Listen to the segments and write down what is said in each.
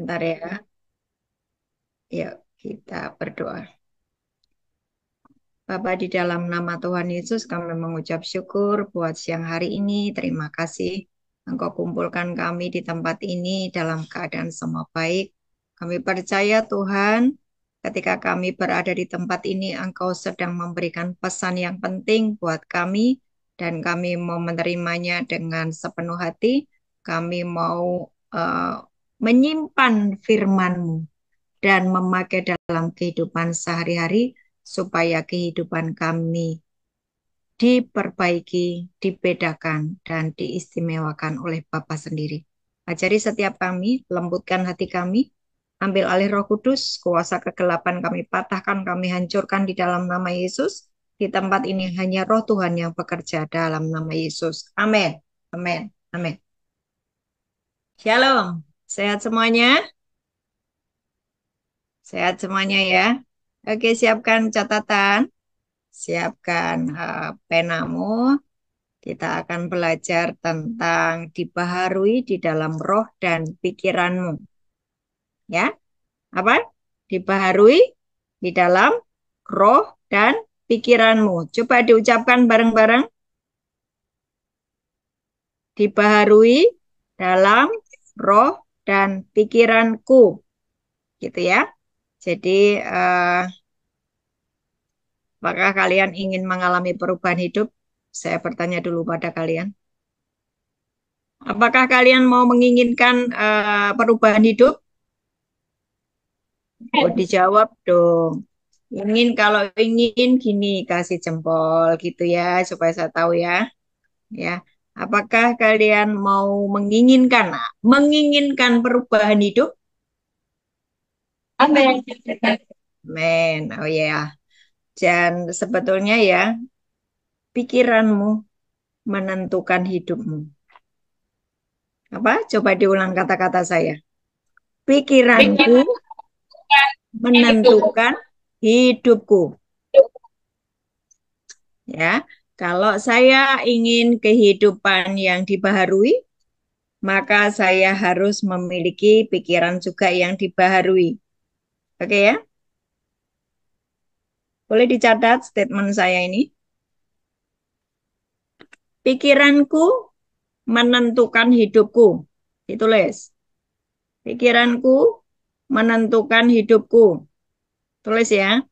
Sebentar ya. Yuk, kita berdoa. Bapa, di dalam nama Tuhan Yesus kami mengucap syukur buat siang hari ini. Terima kasih Engkau kumpulkan kami di tempat ini dalam keadaan semua baik. Kami percaya Tuhan, ketika kami berada di tempat ini, Engkau sedang memberikan pesan yang penting buat kami, dan kami mau menerimanya dengan sepenuh hati. Kami mau eh, menyimpan firman-Mu dan memakai dalam kehidupan sehari-hari supaya kehidupan kami diperbaiki, dibedakan, dan diistimewakan oleh Bapa sendiri. Ajari setiap kami, lembutkan hati kami, ambil alih Roh Kudus, kuasa kegelapan kami patahkan, kami hancurkan di dalam nama Yesus. Di tempat ini hanya Roh Tuhan yang bekerja dalam nama Yesus. Amin. Amin. Amin. Shalom. Sehat semuanya? Sehat semuanya ya. Oke, siapkan catatan. Siapkan penamu. Kita akan belajar tentang dibaharui di dalam roh dan pikiranmu. Ya, apa? Dibaharui di dalam roh dan pikiranmu. Coba diucapkan bareng-bareng. Dibaharui dalam roh dan pikiranku. Gitu ya. Jadi, apakah kalian ingin mengalami perubahan hidup? Saya bertanya dulu pada kalian. Apakah kalian mau menginginkan perubahan hidup? Oh, dijawab dong. Ingin, kalau ingin gini, kasih jempol gitu ya, supaya saya tahu ya. Ya. Apakah kalian mau menginginkan perubahan hidup? Amin. Men, oh ya. Dan sebetulnya ya, pikiranmu menentukan hidupmu. Apa? Coba diulang kata-kata saya. Pikiranku Pikiran hidup. menentukan hidupku. Ya, kalau saya ingin kehidupan yang dibaharui, maka saya harus memiliki pikiran juga yang dibaharui. Oke ya, boleh dicatat statement saya ini. Pikiranku menentukan hidupku. Ditulis. Pikiranku menentukan hidupku. Tulis ya.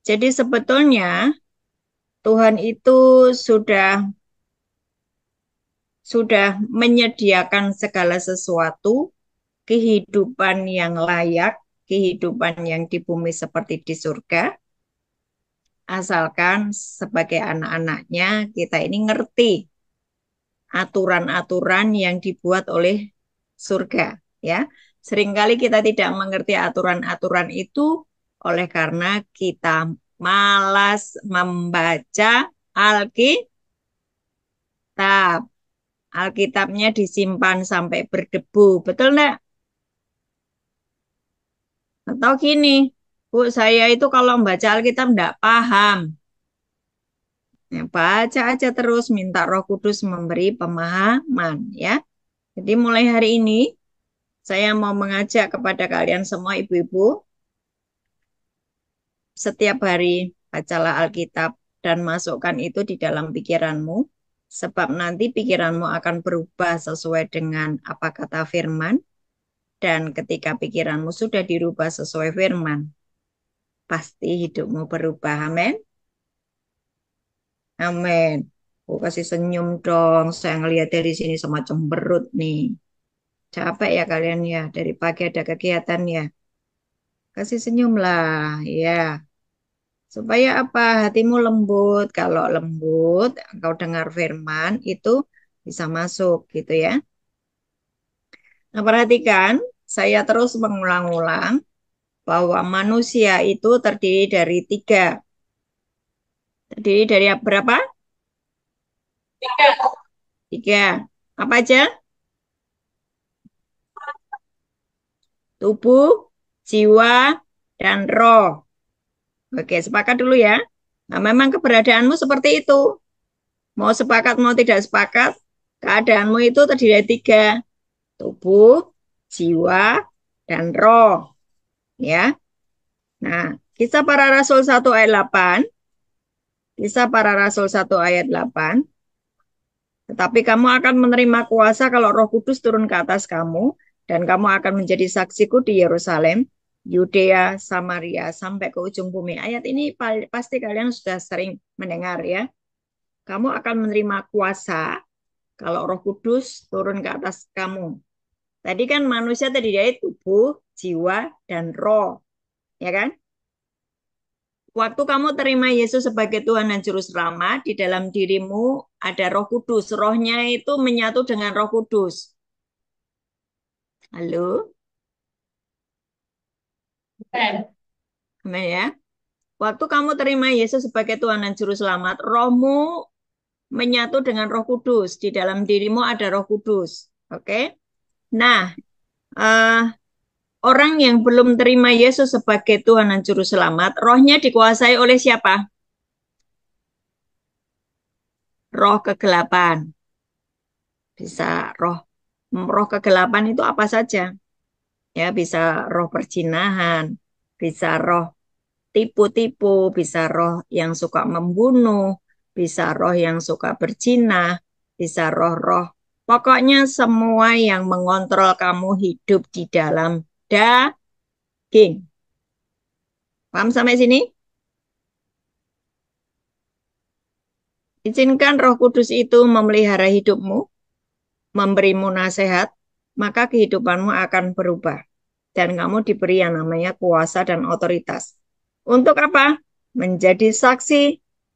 Jadi sebetulnya Tuhan itu sudah menyediakan segala sesuatu, kehidupan yang layak, kehidupan yang di bumi seperti di surga, asalkan sebagai anak-anaknya kita ini ngerti aturan-aturan yang dibuat oleh surga, ya. Seringkali kita tidak mengerti aturan-aturan itu oleh karena kita malas membaca Alkitab. Alkitabnya disimpan sampai berdebu, betul enggak? Atau gini, Bu, saya itu kalau membaca Alkitab enggak paham. Ya, baca aja terus, minta Roh Kudus memberi pemahaman, ya. Jadi mulai hari ini, saya mau mengajak kepada kalian semua ibu-ibu, setiap hari bacalah Alkitab dan masukkan itu di dalam pikiranmu, sebab nanti pikiranmu akan berubah sesuai dengan apa kata firman, dan ketika pikiranmu sudah dirubah sesuai firman, pasti hidupmu berubah. Amin. Amin. Oh, kasih senyum dong. Saya ngelihat dari sini semacam berut nih. Capek ya kalian ya. Dari pagi ada kegiatan ya. Kasih senyum lah. Ya. Supaya apa? Hatimu lembut. Kalau lembut, engkau dengar firman, itu bisa masuk gitu ya. Nah, perhatikan. Saya terus mengulang-ulang bahwa manusia itu terdiri dari tiga. Terdiri dari berapa? Tiga. Apa aja? Tubuh, jiwa, dan roh. Oke, sepakat dulu ya. Nah, memang keberadaanmu seperti itu. Mau sepakat, mau tidak sepakat, keadaanmu itu terdiri dari tiga. tubuh, jiwa, dan roh. Ya. Nah, Kisah Para Rasul 1 ayat 8. Kisah Para Rasul 1 ayat 8. Tetapi kamu akan menerima kuasa kalau Roh Kudus turun ke atas kamu, dan kamu akan menjadi saksiku di Yerusalem, Yudea, Samaria, sampai ke ujung bumi. Ayat ini pasti kalian sudah sering mendengar ya. Kamu akan menerima kuasa kalau Roh Kudus turun ke atas kamu. Tadi kan manusia terdiri dari tubuh, jiwa, dan roh. Ya kan? Waktu kamu terima Yesus sebagai Tuhan dan Juru Selamat, di dalam dirimu ada Roh Kudus. Rohnya itu menyatu dengan Roh Kudus. Halo? Amin ya. Waktu kamu terima Yesus sebagai Tuhan dan Juru Selamat, rohmu menyatu dengan Roh Kudus. Di dalam dirimu ada Roh Kudus. Oke? Nah, eh, orang yang belum terima Yesus sebagai Tuhan dan Juru Selamat, rohnya dikuasai oleh siapa? Roh kegelapan. Bisa roh kegelapan itu apa saja? Ya, bisa roh perjinahan, bisa roh tipu-tipu, bisa roh yang suka membunuh, bisa roh yang suka berzina, bisa roh-roh. Pokoknya semua yang mengontrol kamu hidup di dalam daging. Paham sampai sini? Izinkan Roh Kudus itu memelihara hidupmu, memberimu nasihat, maka kehidupanmu akan berubah. Dan kamu diberi yang namanya kuasa dan otoritas. Untuk apa? Menjadi saksi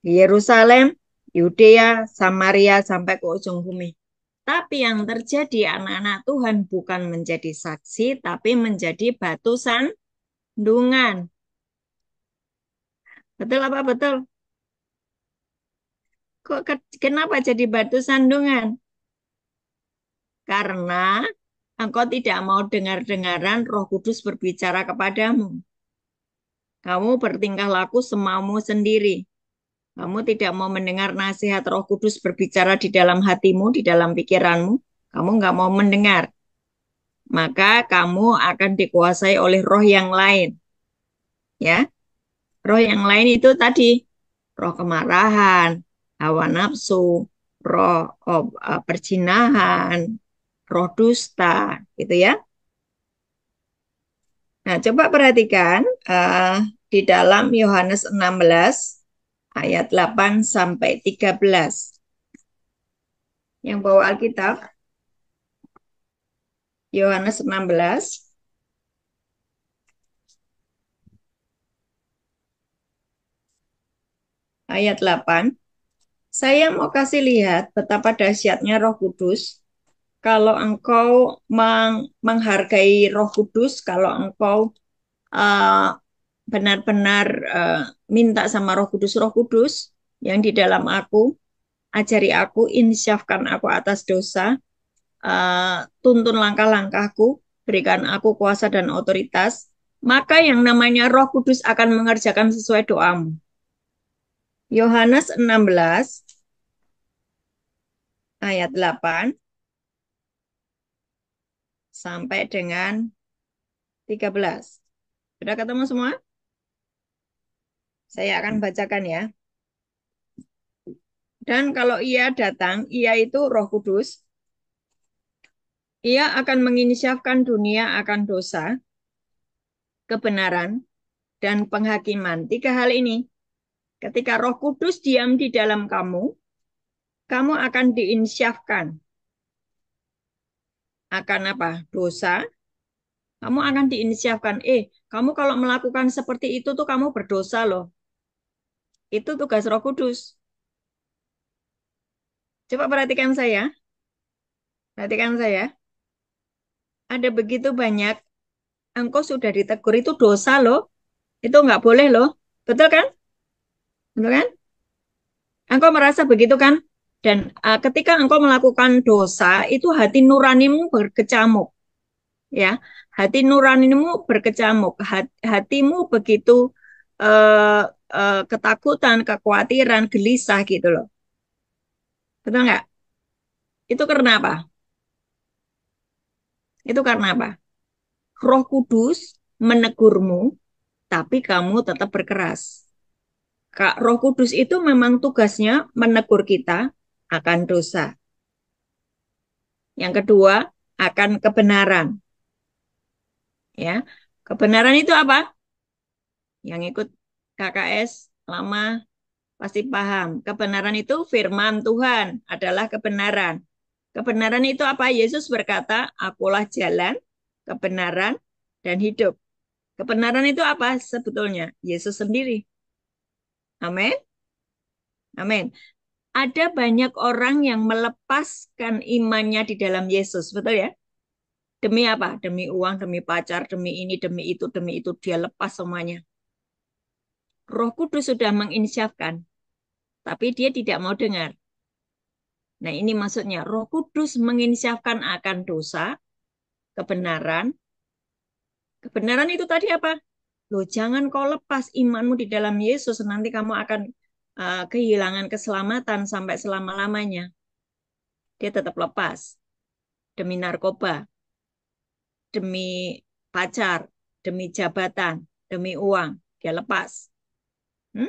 di Yerusalem, Yudea, Samaria, sampai ke ujung bumi. Tapi yang terjadi anak-anak Tuhan bukan menjadi saksi, tapi menjadi batu sandungan. Betul apa betul? Kenapa jadi batu sandungan? Karena engkau tidak mau dengar-dengaran Roh Kudus berbicara kepadamu. Kamu bertingkah laku semaumu sendiri. Kamu tidak mau mendengar nasihat Roh Kudus berbicara di dalam hatimu, di dalam pikiranmu. Kamu nggak mau mendengar. Maka kamu akan dikuasai oleh roh yang lain. Ya, roh yang lain itu tadi roh kemarahan, hawa nafsu, roh perzinahan, roh dusta, gitu ya. Nah, coba perhatikan di dalam Yohanes 16 ayat 8 sampai 13. Yang bawa Alkitab, Yohanes 16 ayat 8. Saya mau kasih lihat betapa dahsyatnya Roh Kudus. Kalau engkau menghargai Roh Kudus, kalau engkau uh, benar-benar minta sama Roh Kudus yang di dalam aku, ajari aku, insyafkan aku atas dosa, tuntun langkah-langkahku, berikan aku kuasa dan otoritas, maka yang namanya Roh Kudus akan mengerjakan sesuai doamu. Yohanes 16 ayat 8 sampai dengan 13. Sudah ketemu semua? Saya akan bacakan ya. Dan kalau ia datang, ia itu Roh Kudus, ia akan menginsyafkan dunia akan dosa, kebenaran, dan penghakiman. Tiga hal ini. Ketika Roh Kudus diam di dalam kamu, kamu akan diinsyafkan. Akan apa? Dosa. Kamu akan diinsyafkan. Kamu kalau melakukan seperti itu tuh kamu berdosa loh. Itu tugas Roh Kudus. Coba perhatikan saya. Perhatikan saya. Ada begitu banyak engkau sudah ditegur itu dosa loh. Itu nggak boleh loh. Betul kan? Betul kan? Engkau merasa begitu kan? Dan ketika engkau melakukan dosa, itu hati nuranimu berkecamuk. Ya, hati nuranimu berkecamuk. Hatimu begitu ketakutan, kekhawatiran, gelisah gitu loh. Betul nggak? Itu karena apa? Itu karena apa? Roh Kudus menegurmu, tapi kamu tetap berkeras. Kak, Roh Kudus itu memang tugasnya menegur kita akan dosa. Yang kedua, akan kebenaran. Ya, kebenaran itu apa? Yang ikut KKS lama pasti paham. Kebenaran itu firman Tuhan adalah kebenaran. Kebenaran itu apa? Yesus berkata, akulah jalan, kebenaran, dan hidup. Kebenaran itu apa sebetulnya? Yesus sendiri. Amin. Amin. Ada banyak orang yang melepaskan imannya di dalam Yesus, betul ya? Demi apa? Demi uang, demi pacar, demi ini, demi itu. Dia lepas semuanya. Roh Kudus sudah menginsyafkan, tapi dia tidak mau dengar. Nah ini maksudnya, Roh Kudus menginsyafkan akan dosa, kebenaran. Kebenaran itu tadi apa? Loh, jangan kau lepas imanmu di dalam Yesus, nanti kamu akan kehilangan keselamatan sampai selama-lamanya. Dia tetap lepas demi narkoba, demi pacar, demi jabatan, demi uang. Dia lepas. Hmm?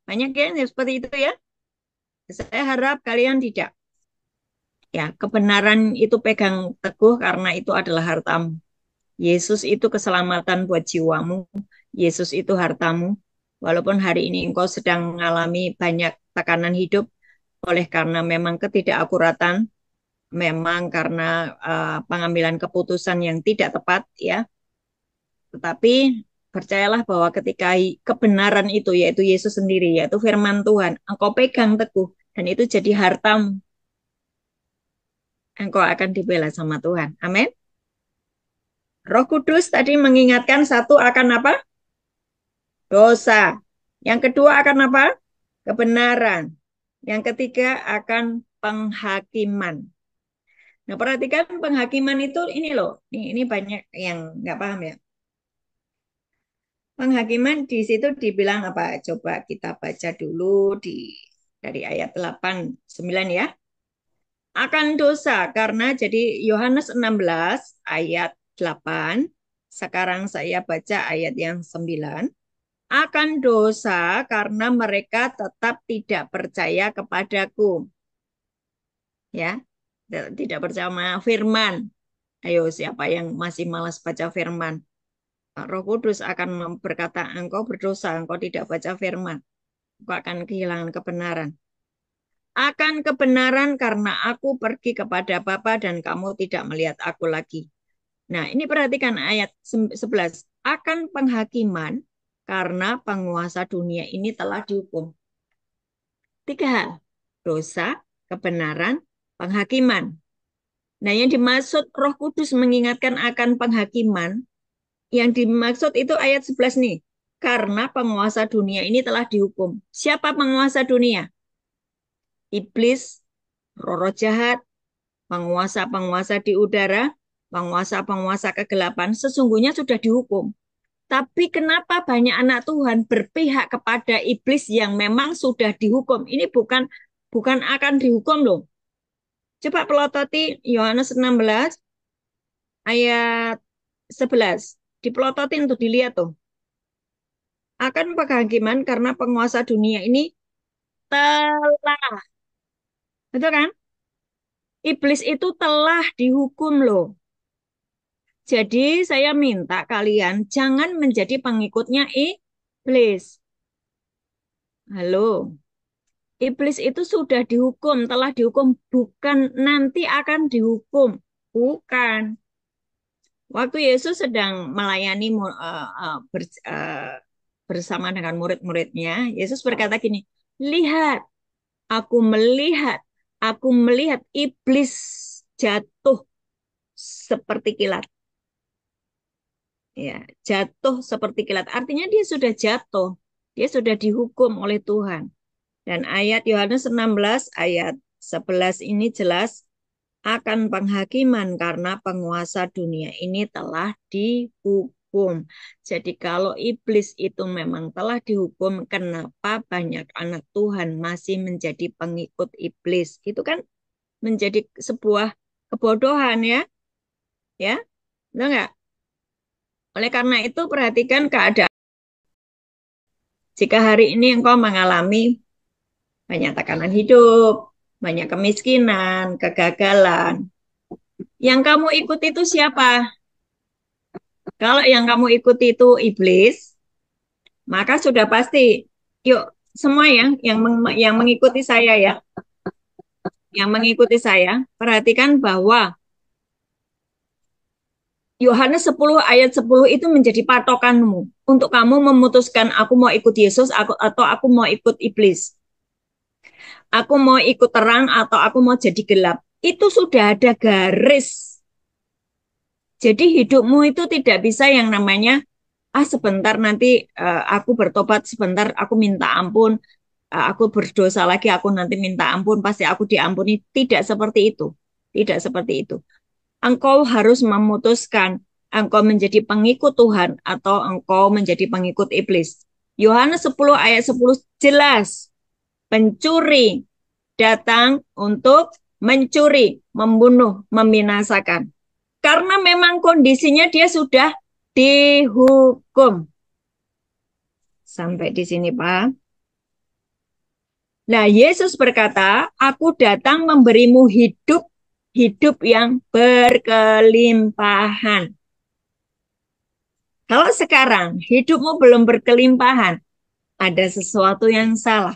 Banyak yang seperti itu ya. Saya harap kalian tidak. Ya, kebenaran itu pegang teguh karena itu adalah hartamu. Yesus itu keselamatan buat jiwamu. Yesus itu hartamu. Walaupun hari ini engkau sedang mengalami banyak tekanan hidup oleh karena memang ketidakakuratan, memang karena pengambilan keputusan yang tidak tepat ya. Tetapi percayalah bahwa ketika kebenaran itu yaitu Yesus sendiri, yaitu firman Tuhan, engkau pegang teguh dan itu jadi hartamu, engkau akan dibela sama Tuhan. Amin. Roh Kudus tadi mengingatkan satu akan apa? Dosa. Yang kedua akan apa? Kebenaran. Yang ketiga akan penghakiman. Nah, perhatikan penghakiman itu ini loh. Ini banyak yang nggak paham ya. Penghakiman di situ dibilang apa? Coba kita baca dulu dari ayat 8 9 ya. Akan dosa karena jadi Yohanes 16 ayat 8. Sekarang saya baca ayat yang 9. Akan dosa karena mereka tetap tidak percaya kepadaku. Ya, tidak percaya sama firman. Ayo, siapa yang masih malas baca firman? Roh Kudus akan berkata, engkau berdosa, engkau tidak baca firman. Engkau akan kehilangan kebenaran. Akan kebenaran karena aku pergi kepada Bapa dan kamu tidak melihat aku lagi. Nah, ini perhatikan ayat 11. Akan penghakiman karena penguasa dunia ini telah dihukum. Tiga hal. Dosa, kebenaran, penghakiman. Nah, yang dimaksud Roh Kudus mengingatkan akan penghakiman, yang dimaksud itu ayat 11 nih. Karena penguasa dunia ini telah dihukum. Siapa penguasa dunia? Iblis, roh jahat, penguasa-penguasa di udara, penguasa-penguasa kegelapan, sesungguhnya sudah dihukum. Tapi kenapa banyak anak Tuhan berpihak kepada iblis yang memang sudah dihukum? Ini bukan akan dihukum loh. Coba pelototi Yohanes 16 ayat 11. Dipelototin tuh dilihat tuh. Akan penghakiman karena penguasa dunia ini telah. Betul kan? Iblis itu telah dihukum loh. Jadi saya minta kalian jangan menjadi pengikutnya iblis. Halo. Iblis itu sudah dihukum, telah dihukum, bukan nanti akan dihukum. Bukan. Waktu Yesus sedang melayani bersama dengan murid-muridnya, Yesus berkata gini, lihat, aku melihat, aku melihat iblis jatuh seperti kilat. Ya, jatuh seperti kilat. Artinya dia sudah jatuh. Dia sudah dihukum oleh Tuhan. Dan ayat Yohanes 16 ayat 11 ini jelas akan penghakiman karena penguasa dunia ini telah dihukum. Jadi kalau iblis itu memang telah dihukum, kenapa banyak anak Tuhan masih menjadi pengikut iblis? Itu kan menjadi sebuah kebodohan ya. Ya, benar nggak? Oleh karena itu perhatikan keadaan. Jika hari ini engkau mengalami banyak tekanan hidup, banyak kemiskinan, kegagalan, yang kamu ikuti itu siapa? Kalau yang kamu ikuti itu iblis, maka sudah pasti, yuk semua yang mengikuti saya ya, yang mengikuti saya, perhatikan bahwa Yohanes 10 ayat 10 itu menjadi patokanmu untuk kamu memutuskan aku mau ikut Yesus atau aku mau ikut iblis. Aku mau ikut terang atau aku mau jadi gelap. Itu sudah ada garis. Jadi hidupmu itu tidak bisa yang namanya sebentar nanti aku bertobat, sebentar aku minta ampun, aku berdosa lagi, aku nanti minta ampun, pasti aku diampuni. Tidak seperti itu. Tidak seperti itu. Engkau harus memutuskan engkau menjadi pengikut Tuhan atau engkau menjadi pengikut iblis. Yohanes 10 ayat 10 jelas. Pencuri datang untuk mencuri, membunuh, membinasakan. Karena memang kondisinya dia sudah dihukum. Sampai di sini, Pak. Nah, Yesus berkata, aku datang memberimu hidup, hidup yang berkelimpahan. Kalau sekarang hidupmu belum berkelimpahan, ada sesuatu yang salah.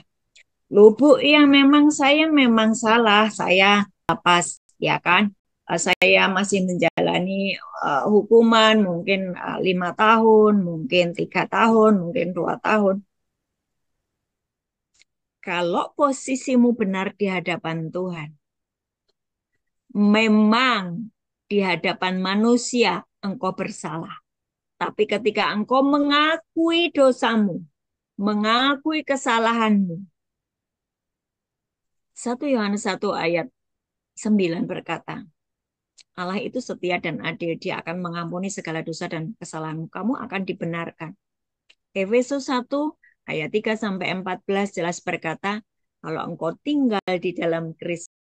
Lubuk yang memang salah, saya lepas, ya kan? Saya masih menjalani hukuman, mungkin 5 tahun, mungkin 3 tahun, mungkin 2 tahun. Kalau posisimu benar di hadapan Tuhan, memang di hadapan manusia engkau bersalah. Tapi ketika engkau mengakui dosamu, mengakui kesalahanmu, 1 Yohanes 1 ayat 9 berkata, Allah itu setia dan adil, dia akan mengampuni segala dosa dan kesalahanmu. Kamu akan dibenarkan. Efesus 1 ayat 3 sampai 14 jelas berkata, kalau engkau tinggal di dalam Kristus,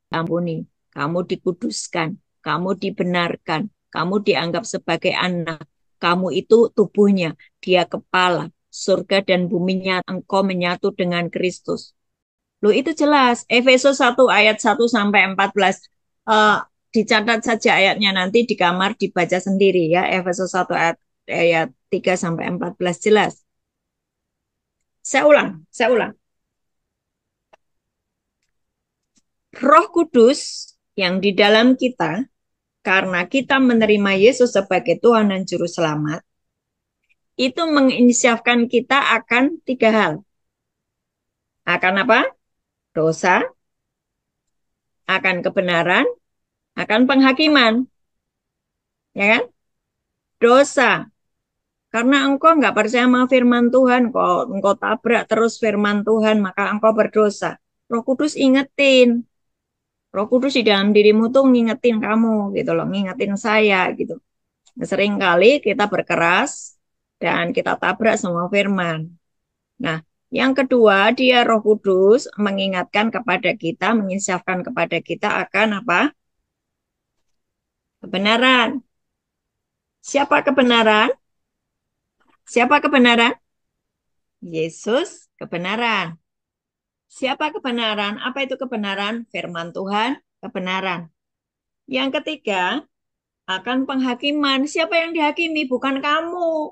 ampuni, kamu dikuduskan, kamu dibenarkan, kamu dianggap sebagai anak, kamu itu tubuhnya, dia kepala, surga dan buminya engkau menyatu dengan Kristus. Loh itu jelas, Efesus 1 ayat 1 sampai 14. Dicatat saja ayatnya nanti di kamar dibaca sendiri ya, Efesus 1 ayat 3 sampai 14 jelas. Saya ulang. Roh Kudus yang di dalam kita, karena kita menerima Yesus sebagai Tuhan dan Juru Selamat, itu menginisiatifkan kita akan 3 hal. Akan apa? Dosa, akan kebenaran, akan penghakiman. Ya kan? Dosa. Karena engkau nggak percaya sama firman Tuhan, engkau tabrak terus firman Tuhan, maka engkau berdosa. Roh Kudus ingetin. Roh Kudus di dalam dirimu tuh ngingetin kamu gitu loh, ngingetin saya gitu. Sering kali kita berkeras dan kita tabrak semua firman. Nah, yang kedua, dia Roh Kudus mengingatkan kepada kita, menginsyafkan kepada kita akan apa? Kebenaran. Siapa kebenaran? Siapa kebenaran? Yesus kebenaran. Siapa kebenaran? Apa itu kebenaran? Firman Tuhan, kebenaran. Yang ketiga, akan penghakiman. Siapa yang dihakimi? Bukan kamu.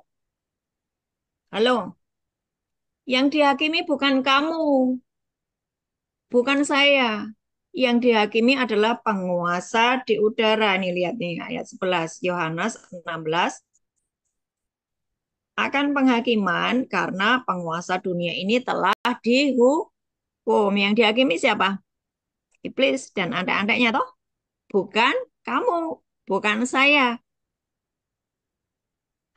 Halo, yang dihakimi bukan kamu, bukan saya. Yang dihakimi adalah penguasa di udara. Nih lihat nih ayat 11 Yohanes 16. Akan penghakiman karena penguasa dunia ini telah dihukum. Yang dihakimi siapa? Iblis dan anak-anaknya toh? Bukan kamu, bukan saya.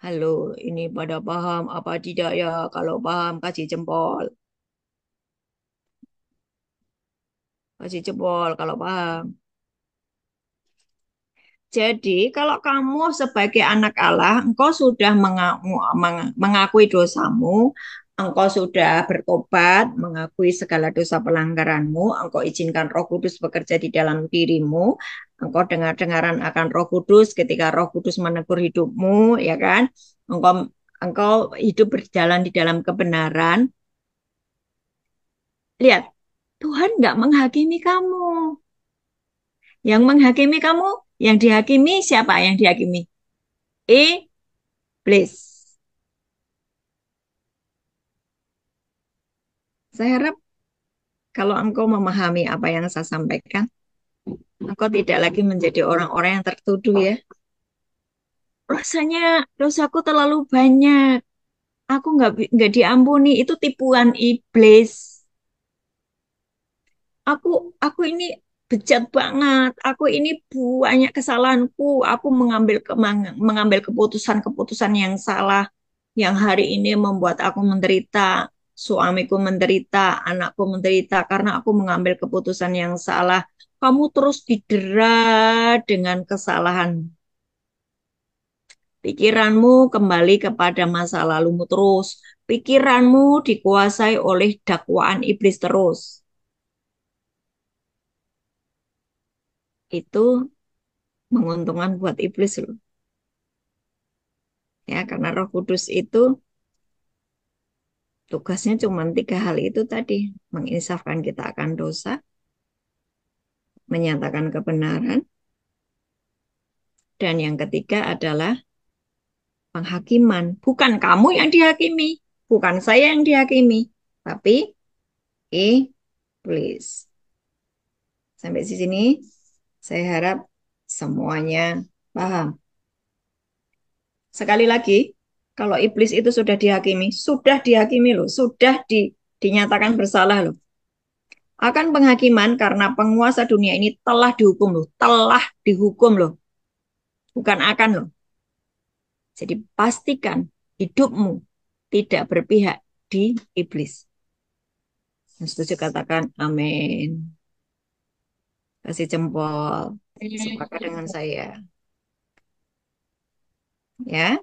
Halo, ini pada paham apa tidak ya? Kalau paham, kasih jempol. Kasih jempol kalau paham. Jadi, kalau kamu sebagai anak Allah, engkau sudah mengakui dosamu, engkau sudah bertobat, mengakui segala dosa pelanggaranmu, engkau izinkan Roh Kudus bekerja di dalam dirimu, engkau dengar-dengaran akan Roh Kudus ketika Roh Kudus menegur hidupmu, ya kan? Engkau engkau hidup berjalan di dalam kebenaran. Lihat, Tuhan nggak menghakimi kamu. Yang menghakimi kamu, yang dihakimi siapa yang dihakimi? Iblis. Saya harap kalau engkau memahami apa yang saya sampaikan, engkau tidak lagi menjadi orang-orang yang tertuduh ya. Rasanya dosaku terlalu banyak. Aku nggak diampuni. Itu tipuan iblis. Aku aku ini bejat banget. Aku ini banyak kesalahanku. Aku mengambil keputusan-keputusan yang salah, yang hari ini membuat aku menderita. Suamiku menderita, anakku menderita karena aku mengambil keputusan yang salah. Kamu terus didera dengan kesalahan. Pikiranmu kembali kepada masa lalumu terus. Pikiranmu dikuasai oleh dakwaan iblis terus. Itu menguntungkan buat iblis loh. Ya, karena Roh Kudus itu tugasnya cuma 3 hal itu tadi. Menginsafkan kita akan dosa, menyatakan kebenaran, dan yang ketiga adalah penghakiman. Bukan kamu yang dihakimi, bukan saya yang dihakimi, tapi iblis. Sampai di sini, saya harap semuanya paham. Sekali lagi, kalau iblis itu sudah dihakimi loh, dinyatakan bersalah loh. Akan penghakiman karena penguasa dunia ini telah dihukum loh, bukan akan loh. Jadi pastikan hidupmu tidak berpihak di iblis. Yang setuju katakan amin. Kasih jempol. Sepakat dengan saya. Ya.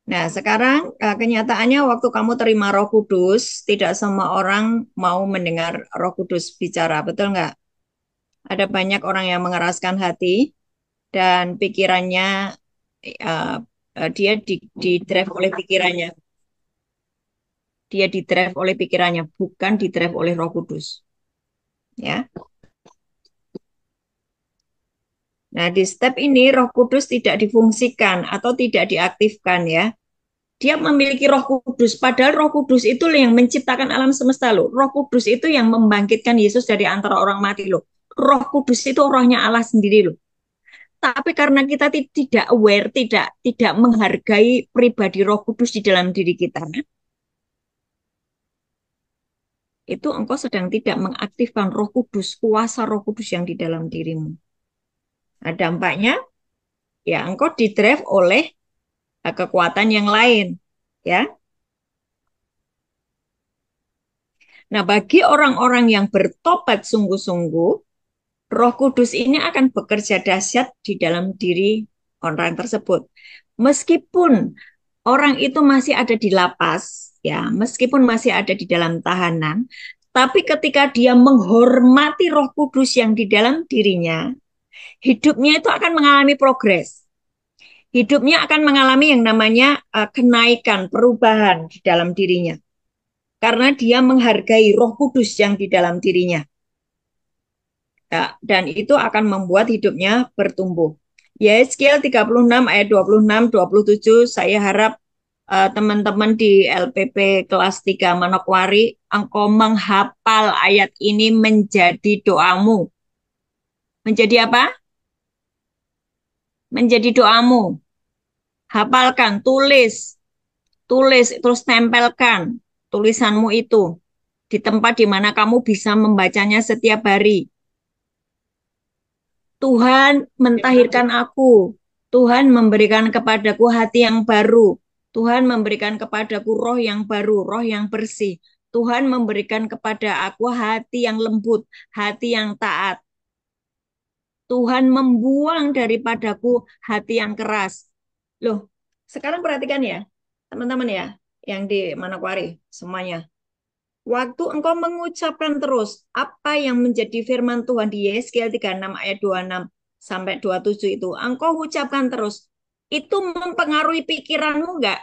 Nah, sekarang kenyataannya waktu kamu terima Roh Kudus, tidak semua orang mau mendengar Roh Kudus bicara, betul nggak? Ada banyak orang yang mengeraskan hati dan pikirannya uh, dia di drive oleh pikirannya. Dia di drive oleh pikirannya, bukan di drive oleh Roh Kudus. Ya. Nah, di step ini Roh Kudus tidak difungsikan atau tidak diaktifkan ya. Dia memiliki Roh Kudus, padahal Roh Kudus itu yang menciptakan alam semesta loh. Roh Kudus itu yang membangkitkan Yesus dari antara orang mati loh. Roh Kudus itu rohnya Allah sendiri loh. Tapi karena kita tidak aware, tidak menghargai pribadi Roh Kudus di dalam diri kita, itu engkau sedang tidak mengaktifkan Roh Kudus, kuasa Roh Kudus yang di dalam dirimu. Nah, dampaknya ya engkau didrive oleh kekuatan yang lain, ya. Nah, bagi orang-orang yang bertobat sungguh-sungguh, Roh Kudus ini akan bekerja dahsyat di dalam diri orang tersebut. Meskipun orang itu masih ada di lapas, ya, meskipun masih ada di dalam tahanan, tapi ketika dia menghormati Roh Kudus yang di dalam dirinya, hidupnya itu akan mengalami progres. Hidupnya akan mengalami yang namanya kenaikan, perubahan di dalam dirinya. Karena dia menghargai Roh Kudus yang di dalam dirinya. Ya, dan itu akan membuat hidupnya bertumbuh. Yesaya 36 ayat 26-27, saya harap teman-teman di LPP kelas 3 Manokwari, engkau menghafal ayat ini menjadi doamu. Menjadi apa? Menjadi doamu. Hafalkan, tulis, terus tempelkan tulisanmu itu di tempat di mana kamu bisa membacanya setiap hari. Tuhan mentahirkan aku. Tuhan memberikan kepadaku hati yang baru. Tuhan memberikan kepadaku roh yang baru, roh yang bersih. Tuhan memberikan kepada aku hati yang lembut, hati yang taat. Tuhan membuang daripadaku hati yang keras. Loh, sekarang perhatikan ya, teman-teman ya. yang di Manokwari semuanya. Waktu engkau mengucapkan terus apa yang menjadi firman Tuhan di Yesaya 36 ayat 26 sampai 27 itu, engkau ucapkan terus. Itu mempengaruhi pikiranmu enggak?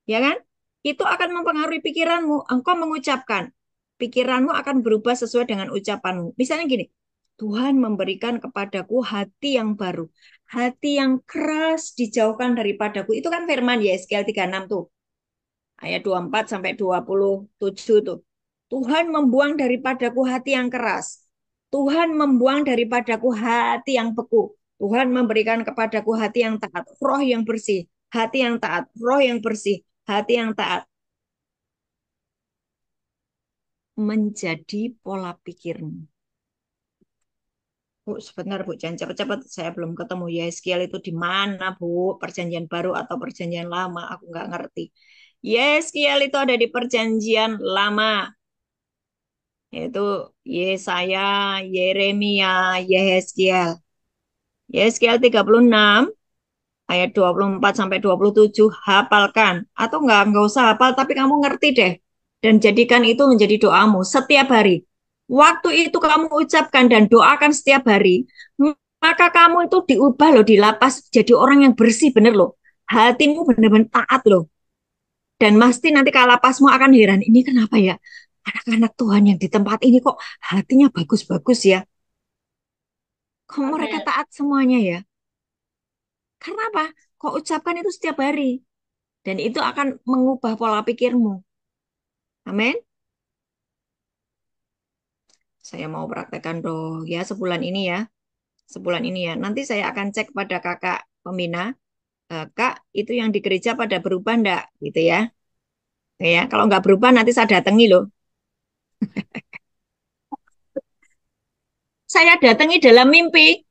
Ya kan? Itu akan mempengaruhi pikiranmu. Engkau mengucapkan. Pikiranmu akan berubah sesuai dengan ucapanmu. Misalnya gini, Tuhan memberikan kepadaku hati yang baru. Hati yang keras dijauhkan daripadaku. Itu kan firman Yesaya 36 tuh. Ayat 24 sampai 27 tuh. Tuhan membuang daripadaku hati yang keras. Tuhan membuang daripadaku hati yang beku. Tuhan memberikan kepadaku hati yang taat, roh yang bersih, hati yang taat, roh yang bersih, hati yang taat. Menjadi pola pikirmu. Bu, sebentar Bu, jangan cepat-cepat. Saya belum ketemu Yeskiel itu di mana Bu? Perjanjian baru atau perjanjian lama? Aku nggak ngerti. Yeskiel itu ada di perjanjian lama. Yaitu Yesaya, Yeremia, Yehezkiel. Yehezkiel 36 ayat 24 sampai 27 hafalkan. Atau nggak usah hafal, tapi kamu ngerti deh. Dan jadikan itu menjadi doamu setiap hari. Waktu itu kamu ucapkan dan doakan setiap hari, maka kamu itu diubah loh, dilapas jadi orang yang bersih bener loh. Hatimu benar-benar taat loh. Dan pasti nanti kalapasmu akan heran, ini kenapa ya? Anak-anak Tuhan yang di tempat ini kok hatinya bagus-bagus ya? Kok mereka taat semuanya ya? Karena apa? Kok ucapkan itu setiap hari. Dan itu akan mengubah pola pikirmu. Amin. Saya mau praktekkan dong ya sebulan ini ya. Sebulan ini ya. Nanti saya akan cek pada kakak pembina. Kak, itu yang di gereja pada berubah enggak? Gitu ya. Ya, kalau nggak berubah nanti saya datangi loh. Saya datangi dalam mimpi.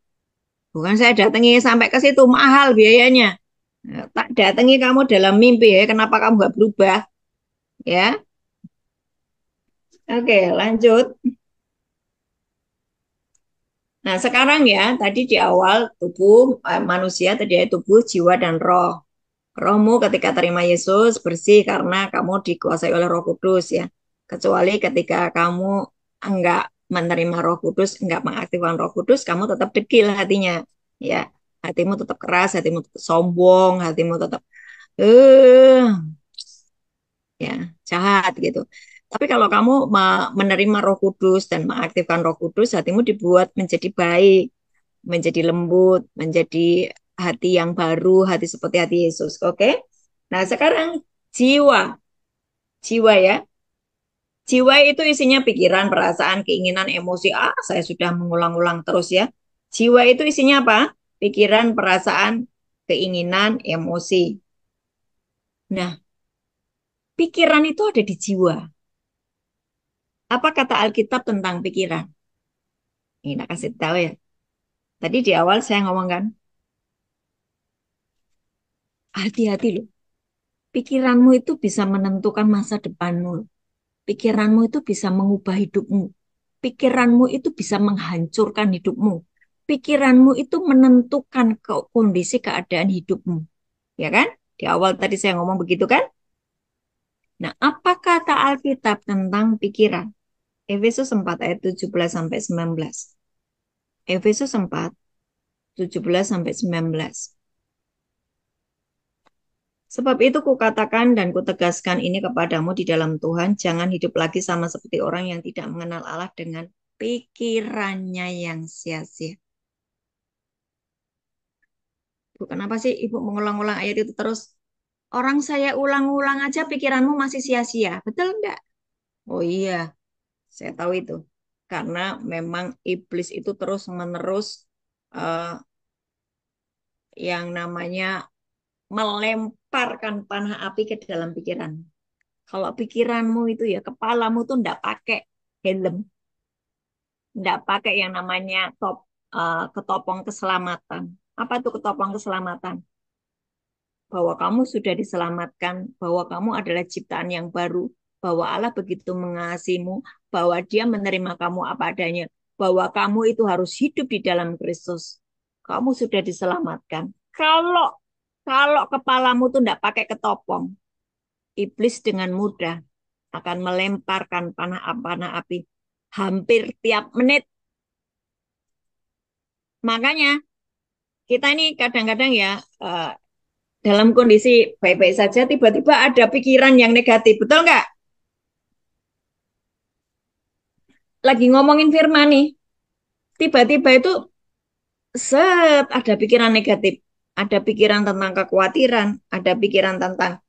Bukan saya datangi sampai ke situ. Mahal biayanya. Tak datangi kamu dalam mimpi ya. Kenapa kamu nggak berubah? Ya. Oke, lanjut. Nah, sekarang ya, tadi di awal tubuh manusia, tadi ya tubuh, jiwa, dan roh. Rohmu ketika terima Yesus bersih karena kamu dikuasai oleh Roh Kudus ya. Kecuali ketika kamu enggak menerima Roh Kudus, enggak mengaktifkan Roh Kudus, kamu tetap dekil hatinya. Ya, hatimu tetap keras, hatimu tetap sombong, hatimu tetap eh ya, jahat gitu. Tapi kalau kamu menerima Roh Kudus dan mengaktifkan Roh Kudus, hatimu dibuat menjadi baik, menjadi lembut, menjadi hati yang baru, hati seperti hati Yesus. Oke? Nah, sekarang jiwa. Jiwa ya. Jiwa itu isinya pikiran, perasaan, keinginan, emosi. Saya sudah mengulang-ulang terus ya. Jiwa itu isinya apa? Pikiran, perasaan, keinginan, emosi. Nah, pikiran itu ada di jiwa. Apa kata Alkitab tentang pikiran? Ini nak kasih tahu ya. Tadi di awal saya ngomong kan, hati-hati loh. Pikiranmu itu bisa menentukan masa depanmu. Pikiranmu itu bisa mengubah hidupmu. Pikiranmu itu bisa menghancurkan hidupmu. Pikiranmu itu menentukan kondisi keadaan hidupmu. Ya kan? Di awal tadi saya ngomong begitu kan? Nah, apa kata Alkitab tentang pikiran? Efesus 4 ayat 17 sampai 19. Efesus 4 17 sampai 19. Sebab itu kukatakan dan kutegaskan ini kepadamu di dalam Tuhan, jangan hidup lagi sama seperti orang yang tidak mengenal Allah dengan pikirannya yang sia-sia. Bu, kenapa sih Ibu mengulang-ulang ayat itu terus? Orang saya ulang-ulang aja pikiranmu masih sia-sia. Betul enggak? Oh iya, saya tahu itu. Karena memang iblis itu terus-menerus eh, yang namanya melemparkan panah api ke dalam pikiran. Kalau pikiranmu itu ya, kepalamu tuh enggak pakai helm, enggak pakai yang namanya ketopong keselamatan. Apa tuh ketopong keselamatan? Bahwa kamu sudah diselamatkan, bahwa kamu adalah ciptaan yang baru, bahwa Allah begitu mengasihimu, bahwa Dia menerima kamu apa adanya, bahwa kamu itu harus hidup di dalam Kristus. Kamu sudah diselamatkan. Kalau kalau kepalamu tuh enggak pakai ketopong, iblis dengan mudah akan melemparkan panah api hampir tiap menit. Makanya kita ini kadang-kadang ya dalam kondisi baik-baik saja tiba-tiba ada pikiran yang negatif, betul nggak? Lagi ngomongin firman nih, tiba-tiba itu ada pikiran negatif, ada pikiran tentang kekhawatiran, ada pikiran tentang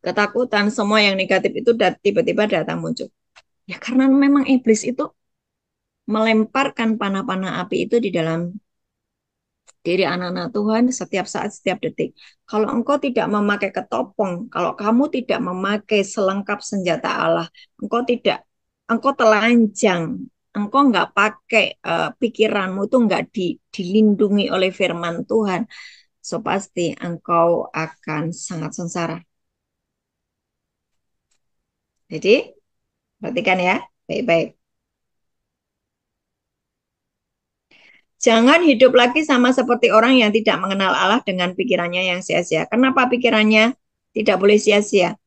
ketakutan, semua yang negatif itu tiba-tiba datang muncul. Ya karena memang iblis itu melemparkan panah-panah api itu di dalam diri anak-anak Tuhan setiap saat, setiap detik. Kalau engkau tidak memakai ketopong, kalau kamu tidak memakai selengkap senjata Allah, engkau telanjang, engkau nggak pakai pikiranmu itu nggak dilindungi oleh firman Tuhan, so pasti engkau akan sangat sengsara. Jadi, perhatikan ya, baik-baik. Jangan hidup lagi sama seperti orang yang tidak mengenal Allah dengan pikirannya yang sia-sia. Kenapa pikirannya tidak boleh sia-sia?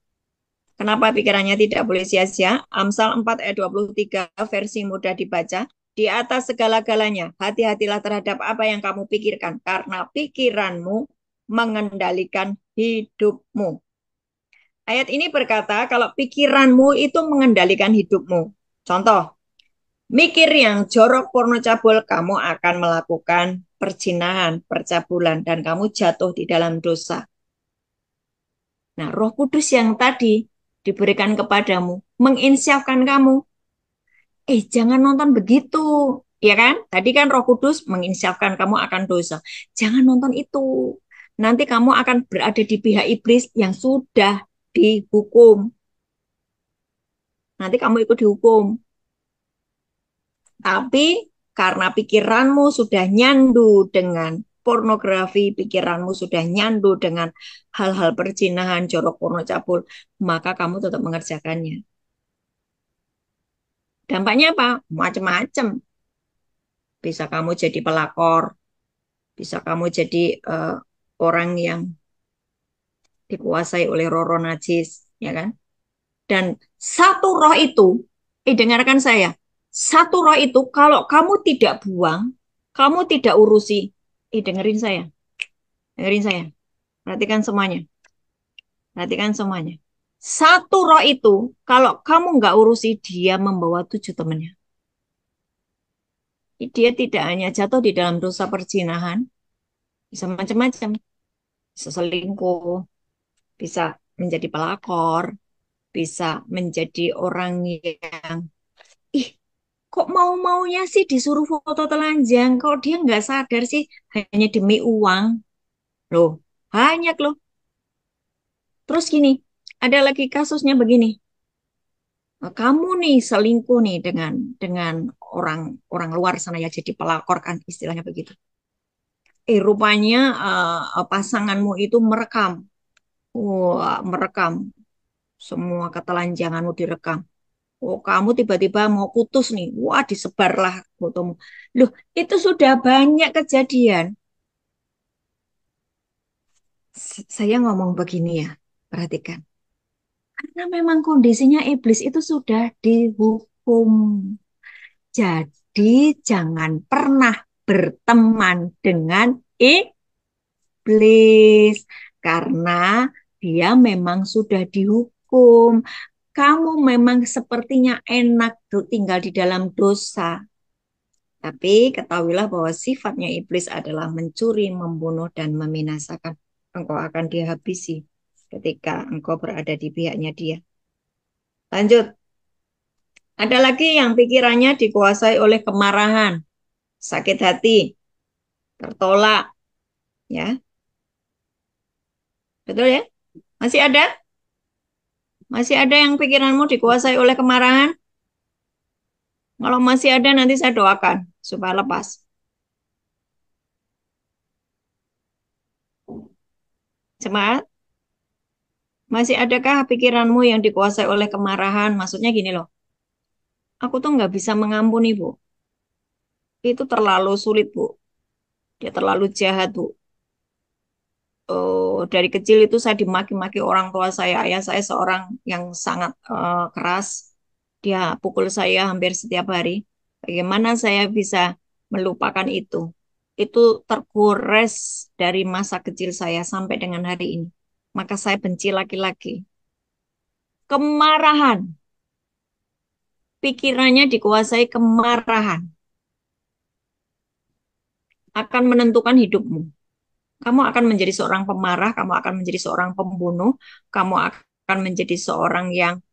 Kenapa pikirannya tidak boleh sia-sia? Amsal 4 ayat 23 versi mudah dibaca. Di atas segala-galanya, hati-hatilah terhadap apa yang kamu pikirkan. Karena pikiranmu mengendalikan hidupmu. Ayat ini berkata kalau pikiranmu itu mengendalikan hidupmu. Contoh, mikir yang jorok porno cabul, kamu akan melakukan perzinahan, percabulan, dan kamu jatuh di dalam dosa. Nah, Roh Kudus yang tadi diberikan kepadamu, menginsyafkan kamu. Jangan nonton begitu, ya kan? Tadi kan Roh Kudus menginsyafkan kamu akan dosa. Jangan nonton itu. Nanti kamu akan berada di pihak iblis yang sudah dihukum. Nanti kamu ikut dihukum. Tapi karena pikiranmu sudah nyandu dengan pornografi, pikiranmu sudah nyandu dengan hal-hal perzinahan, jorok porno cabul, maka kamu tetap mengerjakannya. Dampaknya apa? Macam-macam. Bisa kamu jadi pelakor, bisa kamu jadi orang yang dikuasai oleh roh-roh najis, ya kan? Dan satu roh itu, dengarkan saya, satu roh itu kalau kamu tidak buang, kamu tidak urusi, dengerin saya, perhatikan semuanya, perhatikan semuanya. Satu roh itu, kalau kamu nggak urusi, dia membawa 7 temannya. Dia tidak hanya jatuh di dalam dosa perzinahan, bisa macam-macam, bisa selingkuh, bisa menjadi pelakor, bisa menjadi orang yang, ih, kok mau-maunya sih disuruh foto telanjang, kok dia nggak sadar sih hanya demi uang, loh, banyak loh. Terus gini, ada lagi kasusnya begini, kamu nih selingkuh nih dengan orang orang luar sana ya jadi pelakor kan istilahnya begitu. Rupanya pasanganmu itu merekam. Wah, merekam. Semua ketelanjanganmu direkam. Oh, kamu tiba-tiba mau putus nih. Wah, disebarlah fotomu. Loh, itu sudah banyak kejadian. Saya ngomong begini ya, perhatikan. Karena memang kondisinya iblis itu sudah dihukum. Jadi jangan pernah berteman dengan iblis karena dia memang sudah dihukum. Kamu memang sepertinya enak tinggal di dalam dosa. Tapi ketahuilah bahwa sifatnya iblis adalah mencuri, membunuh, dan membinasakan. Engkau akan dihabisi ketika engkau berada di pihaknya dia. Lanjut. Ada lagi yang pikirannya dikuasai oleh kemarahan, sakit hati, tertolak, ya. Betul ya? Masih ada? Masih ada yang pikiranmu dikuasai oleh kemarahan? Kalau masih ada nanti saya doakan supaya lepas. Semangat. Masih adakah pikiranmu yang dikuasai oleh kemarahan? Maksudnya gini loh, aku tuh nggak bisa mengampuni, Bu. Itu terlalu sulit, Bu. Dia terlalu jahat, Bu. dari kecil itu saya dimaki-maki orang tua saya. Ayah saya seorang yang sangat keras. Dia pukul saya hampir setiap hari. Bagaimana saya bisa melupakan itu? Itu tergores dari masa kecil saya sampai dengan hari ini. Maka saya benci laki-laki. Kemarahan. Pikirannya dikuasai kemarahan. Akan menentukan hidupmu. Kamu akan menjadi seorang pemarah, kamu akan menjadi seorang pembunuh, kamu akan menjadi seorang yang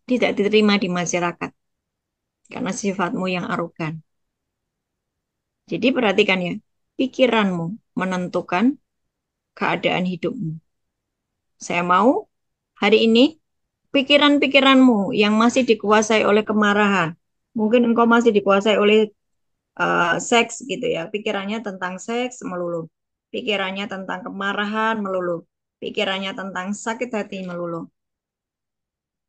tidak diterima di masyarakat karena sifatmu yang arogan. Jadi perhatikan ya, pikiranmu menentukan keadaan hidupmu. Saya mau hari ini pikiran-pikiranmu yang masih dikuasai oleh kemarahan, mungkin engkau masih dikuasai oleh seks gitu ya, pikirannya tentang seks melulu, pikirannya tentang kemarahan melulu, pikirannya tentang sakit hati melulu.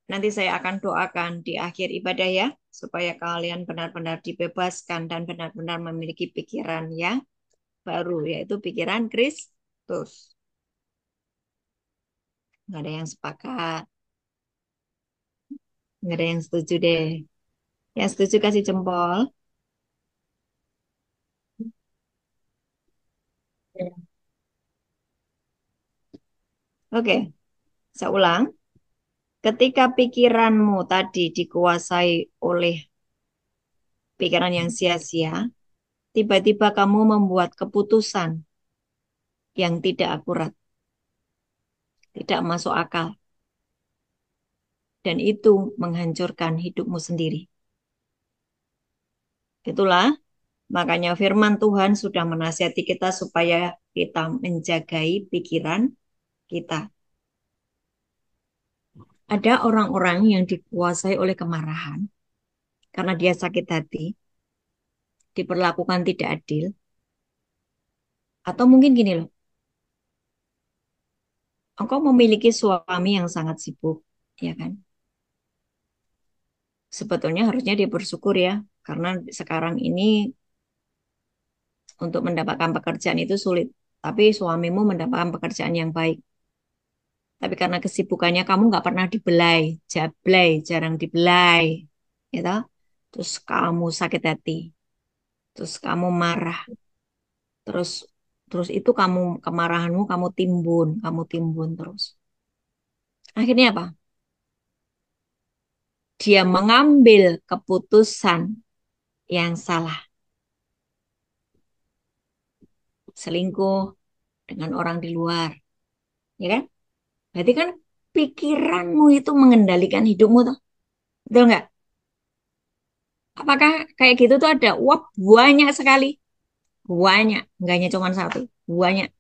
Nanti saya akan doakan di akhir ibadah ya, supaya kalian benar-benar dibebaskan dan benar-benar memiliki pikiran yang baru, yaitu pikiran Kristus. Nggak ada yang sepakat, nggak ada yang setuju deh. Yang setuju kasih jempol. Oke, saya ulang. Ketika pikiranmu tadi dikuasai oleh pikiran yang sia-sia, tiba-tiba kamu membuat keputusan yang tidak akurat, tidak masuk akal, dan itu menghancurkan hidupmu sendiri. Itulah makanya firman Tuhan sudah menasihati kita supaya kita menjagai pikiran kita. Ada orang-orang yang dikuasai oleh kemarahan karena dia sakit hati, diperlakukan tidak adil, atau mungkin gini loh, engkau memiliki suami yang sangat sibuk, ya kan? Sebetulnya harusnya dia bersyukur ya, karena sekarang ini untuk mendapatkan pekerjaan itu sulit. Tapi suamimu mendapatkan pekerjaan yang baik. Tapi karena kesibukannya kamu nggak pernah dibelai, jablay, jarang dibelai, gitu. Terus kamu sakit hati, terus kamu marah, terus terus itu kamu kemarahanmu kamu timbun terus. Akhirnya apa? Dia mengambil keputusan yang salah, selingkuh dengan orang di luar, ya kan? Berarti kan pikiranmu itu mengendalikan hidupmu tuh, betul nggak? Apakah kayak gitu tuh ada? Wah, banyak sekali. Banyak, nggak hanya cuma satu, banyak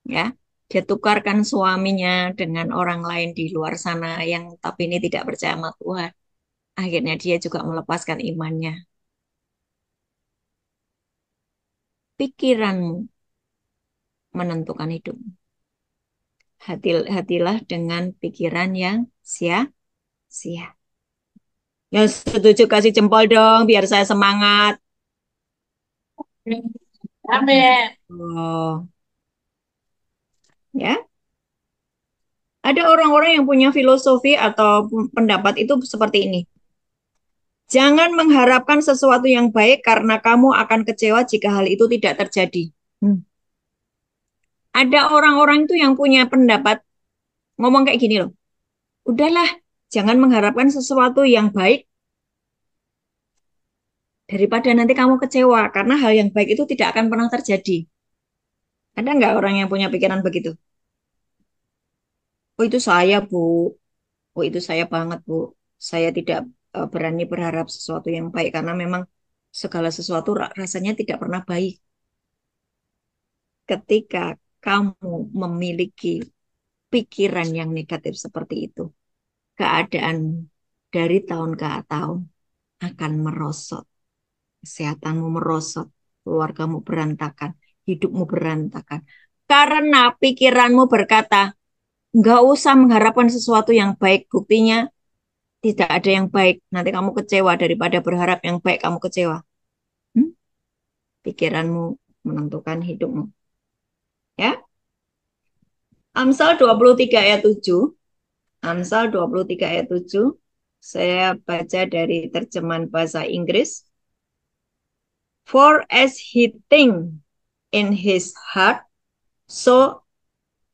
ya. Dia tukarkan suaminya dengan orang lain di luar sana yang tapi ini tidak percaya sama Tuhan. Akhirnya dia juga melepaskan imannya. Pikiranmu menentukan hidupmu. Hatilah dengan pikiran yang sia-sia. Yang setuju kasih jempol dong, biar saya semangat. Amin. Oh, ya. Ada orang-orang yang punya filosofi atau pendapat itu seperti ini. Jangan mengharapkan sesuatu yang baik karena kamu akan kecewa jika hal itu tidak terjadi. Hmm. Ada orang-orang itu yang punya pendapat ngomong kayak gini loh. Udahlah, jangan mengharapkan sesuatu yang baik daripada nanti kamu kecewa karena hal yang baik itu tidak akan pernah terjadi. Ada nggak orang yang punya pikiran begitu? Oh itu saya, Bu. Oh itu saya banget, Bu. Saya tidak berani berharap sesuatu yang baik karena memang segala sesuatu rasanya tidak pernah baik. Ketika kamu memiliki pikiran yang negatif seperti itu, keadaan dari tahun ke tahun akan merosot. Kesehatanmu merosot, keluargamu berantakan, hidupmu berantakan. Karena pikiranmu berkata, nggak usah mengharapkan sesuatu yang baik. Buktinya tidak ada yang baik. Nanti kamu kecewa daripada berharap yang baik kamu kecewa. Hmm? Pikiranmu. menentukan hidupmu. Ya. Amsal 23 ayat 7. Amsal 23 ayat 7. Saya baca dari terjemahan bahasa Inggris. For as he think in his heart, so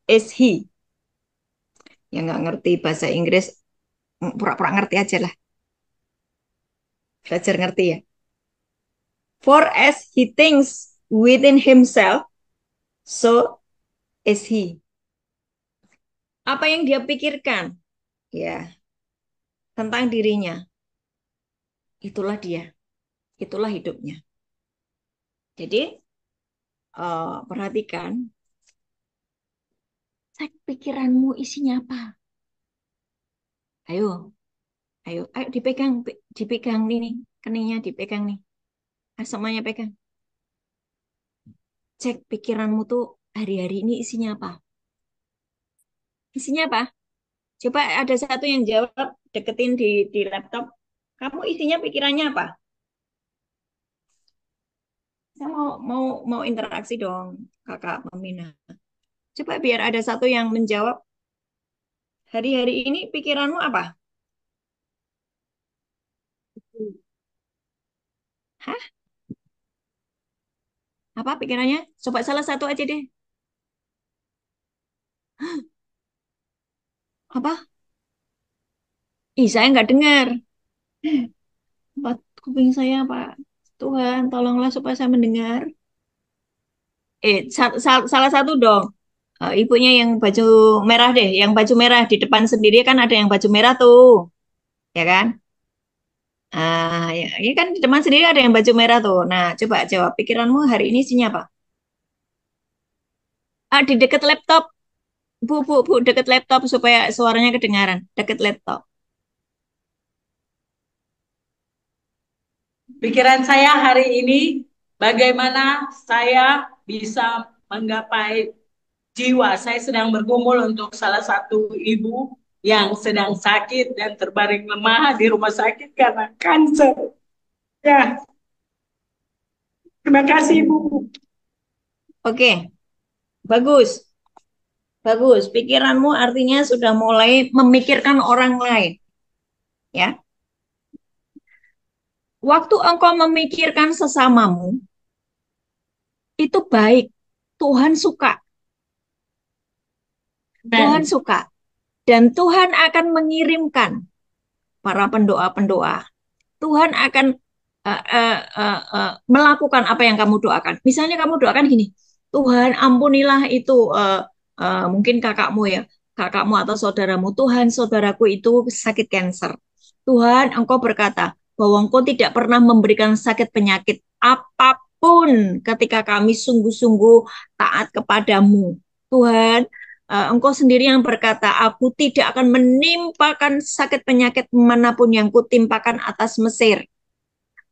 is he. Yang nggak ngerti bahasa Inggris, pura-pura ngerti aja lah. Belajar ngerti ya. For as he thinks within himself, so is he. Apa yang dia pikirkan, ya, tentang dirinya, itulah dia, itulah hidupnya. Jadi perhatikan, cek pikiranmu isinya apa. Ayo, ayo dipegang, dipegang ini, keningnya dipegang nih. Semuanya pegang. Cek pikiranmu tuh hari-hari ini isinya apa? Isinya apa? Coba ada satu yang jawab, deketin di laptop. Kamu isinya pikirannya apa? Saya mau interaksi dong, Kakak Mamina. Coba biar ada satu yang menjawab. Hari-hari ini pikiranmu apa? Hah? Apa pikirannya? Coba salah satu aja deh. Apa? Ih, saya nggak dengar. Apa kuping saya, Pak? Tuhan, tolonglah supaya saya mendengar. Salah satu dong. Ibunya yang baju merah deh, yang baju merah di depan sendiri kan ada yang baju merah tuh, ya kan? Ya, ini kan di depan sendiri ada yang baju merah tuh. Nah, coba jawab. Pikiranmu hari ini isinya apa? Di dekat laptop. Bu, dekat laptop supaya suaranya kedengaran. Dekat laptop. Pikiran saya hari ini, bagaimana saya bisa menggapai jiwa. Saya sedang bergumul untuk salah satu ibu yang sedang sakit dan terbaring lemah di rumah sakit karena kanker. Ya, terima kasih Ibu. Oke, bagus. Bagus. Pikiranmu artinya sudah mulai memikirkan orang lain, ya. Waktu engkau memikirkan sesamamu, itu baik. Tuhan suka. Tuhan Amen. suka. Dan Tuhan akan mengirimkan para pendoa-pendoa. Tuhan akan melakukan apa yang kamu doakan. Misalnya kamu doakan gini, Tuhan ampunilah itu mungkin kakakmu ya, kakakmu atau saudaramu. Tuhan saudaraku itu sakit kanker. Tuhan engkau berkata bahwa engkau tidak pernah memberikan sakit penyakit apapun ketika kami sungguh-sungguh taat kepadamu. Tuhan, engkau sendiri yang berkata, aku tidak akan menimpakan sakit penyakit manapun yang kutimpakan atas Mesir.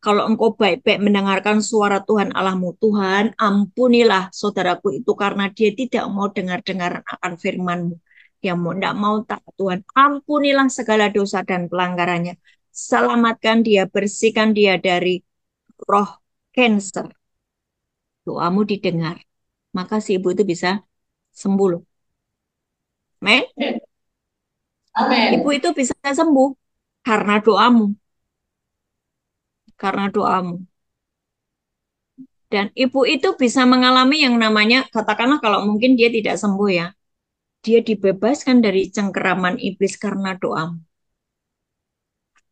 Kalau engkau baik-baik mendengarkan suara Tuhan Allahmu, Tuhan ampunilah saudaraku itu karena dia tidak mau dengar-dengar akan firman-Mu. Dia mau tidak mau taat Tuhan. Ampunilah segala dosa dan pelanggarannya. Selamatkan dia, bersihkan dia dari roh cancer. Doamu didengar. Maka si ibu itu bisa sembuh. Men, ibu Amin. itu bisa sembuh karena doamu. Karena doamu. Dan ibu itu bisa mengalami yang namanya, katakanlah kalau mungkin dia tidak sembuh ya, dia dibebaskan dari cengkeraman iblis karena doamu.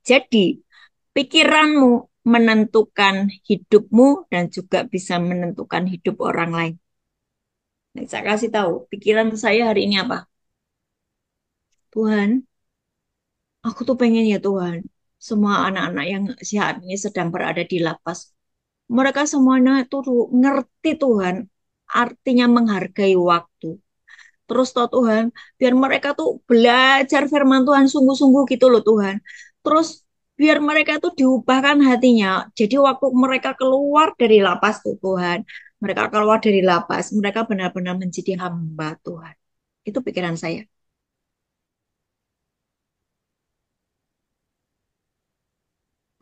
Jadi, pikiranmu menentukan hidupmu dan juga bisa menentukan hidup orang lain. Nah, saya kasih tahu, pikiran saya hari ini apa? Tuhan, aku tuh pengen ya Tuhan, semua anak-anak yang saat ini sedang berada di lapas, mereka semuanya tuh ngerti Tuhan, artinya menghargai waktu. Terus toh Tuhan, biar mereka tuh belajar firman Tuhan sungguh-sungguh gitu loh Tuhan. Terus biar mereka tuh diubahkan hatinya. Jadi waktu mereka keluar dari lapas tuh Tuhan, mereka keluar dari lapas, mereka benar-benar menjadi hamba Tuhan. Itu pikiran saya.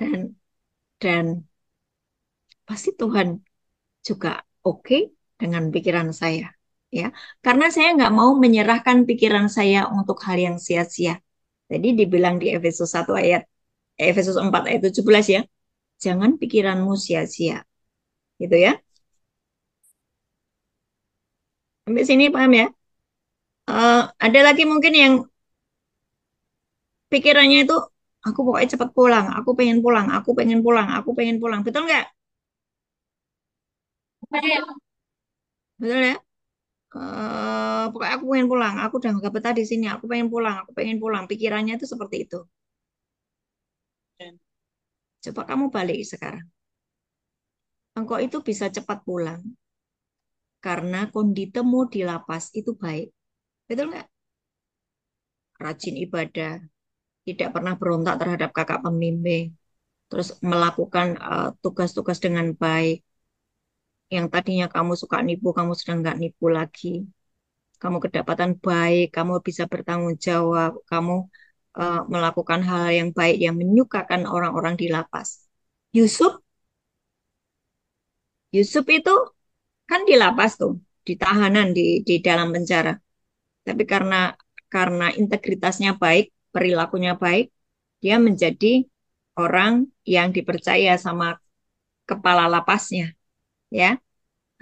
Dan dan pasti Tuhan juga. oke dengan pikiran saya. Ya, karena saya nggak mau menyerahkan pikiran saya untuk hal yang sia-sia. Jadi dibilang di Efesus 4 ayat 17 ya, jangan pikiranmu sia-sia. Gitu ya. Sampai sini paham ya? Ada lagi mungkin yang pikirannya itu, aku pokoknya cepat pulang, aku pengen pulang, aku pengen pulang, aku pengen pulang. Betul nggak? Betul ya? Pokoknya aku pengen pulang, aku udah nggak betah di sini, aku pengen pulang, aku pengen pulang. Pikirannya itu seperti itu. Coba kamu balik sekarang. Engkau itu bisa cepat pulang karena konditemu di lapas itu baik. Betul nggak? Rajin ibadah, tidak pernah berontak terhadap kakak pembimbing, terus melakukan tugas-tugas dengan baik. Yang tadinya kamu suka nipu, kamu sudah nggak nipu lagi. Kamu kedapatan baik, kamu bisa bertanggung jawab, kamu melakukan hal yang baik yang menyukakan orang-orang di lapas. Yusuf, Yusuf itu kan di lapas tuh, di tahanan di dalam penjara. Tapi karena integritasnya baik, perilakunya baik, dia menjadi orang yang dipercaya sama kepala lapasnya, ya.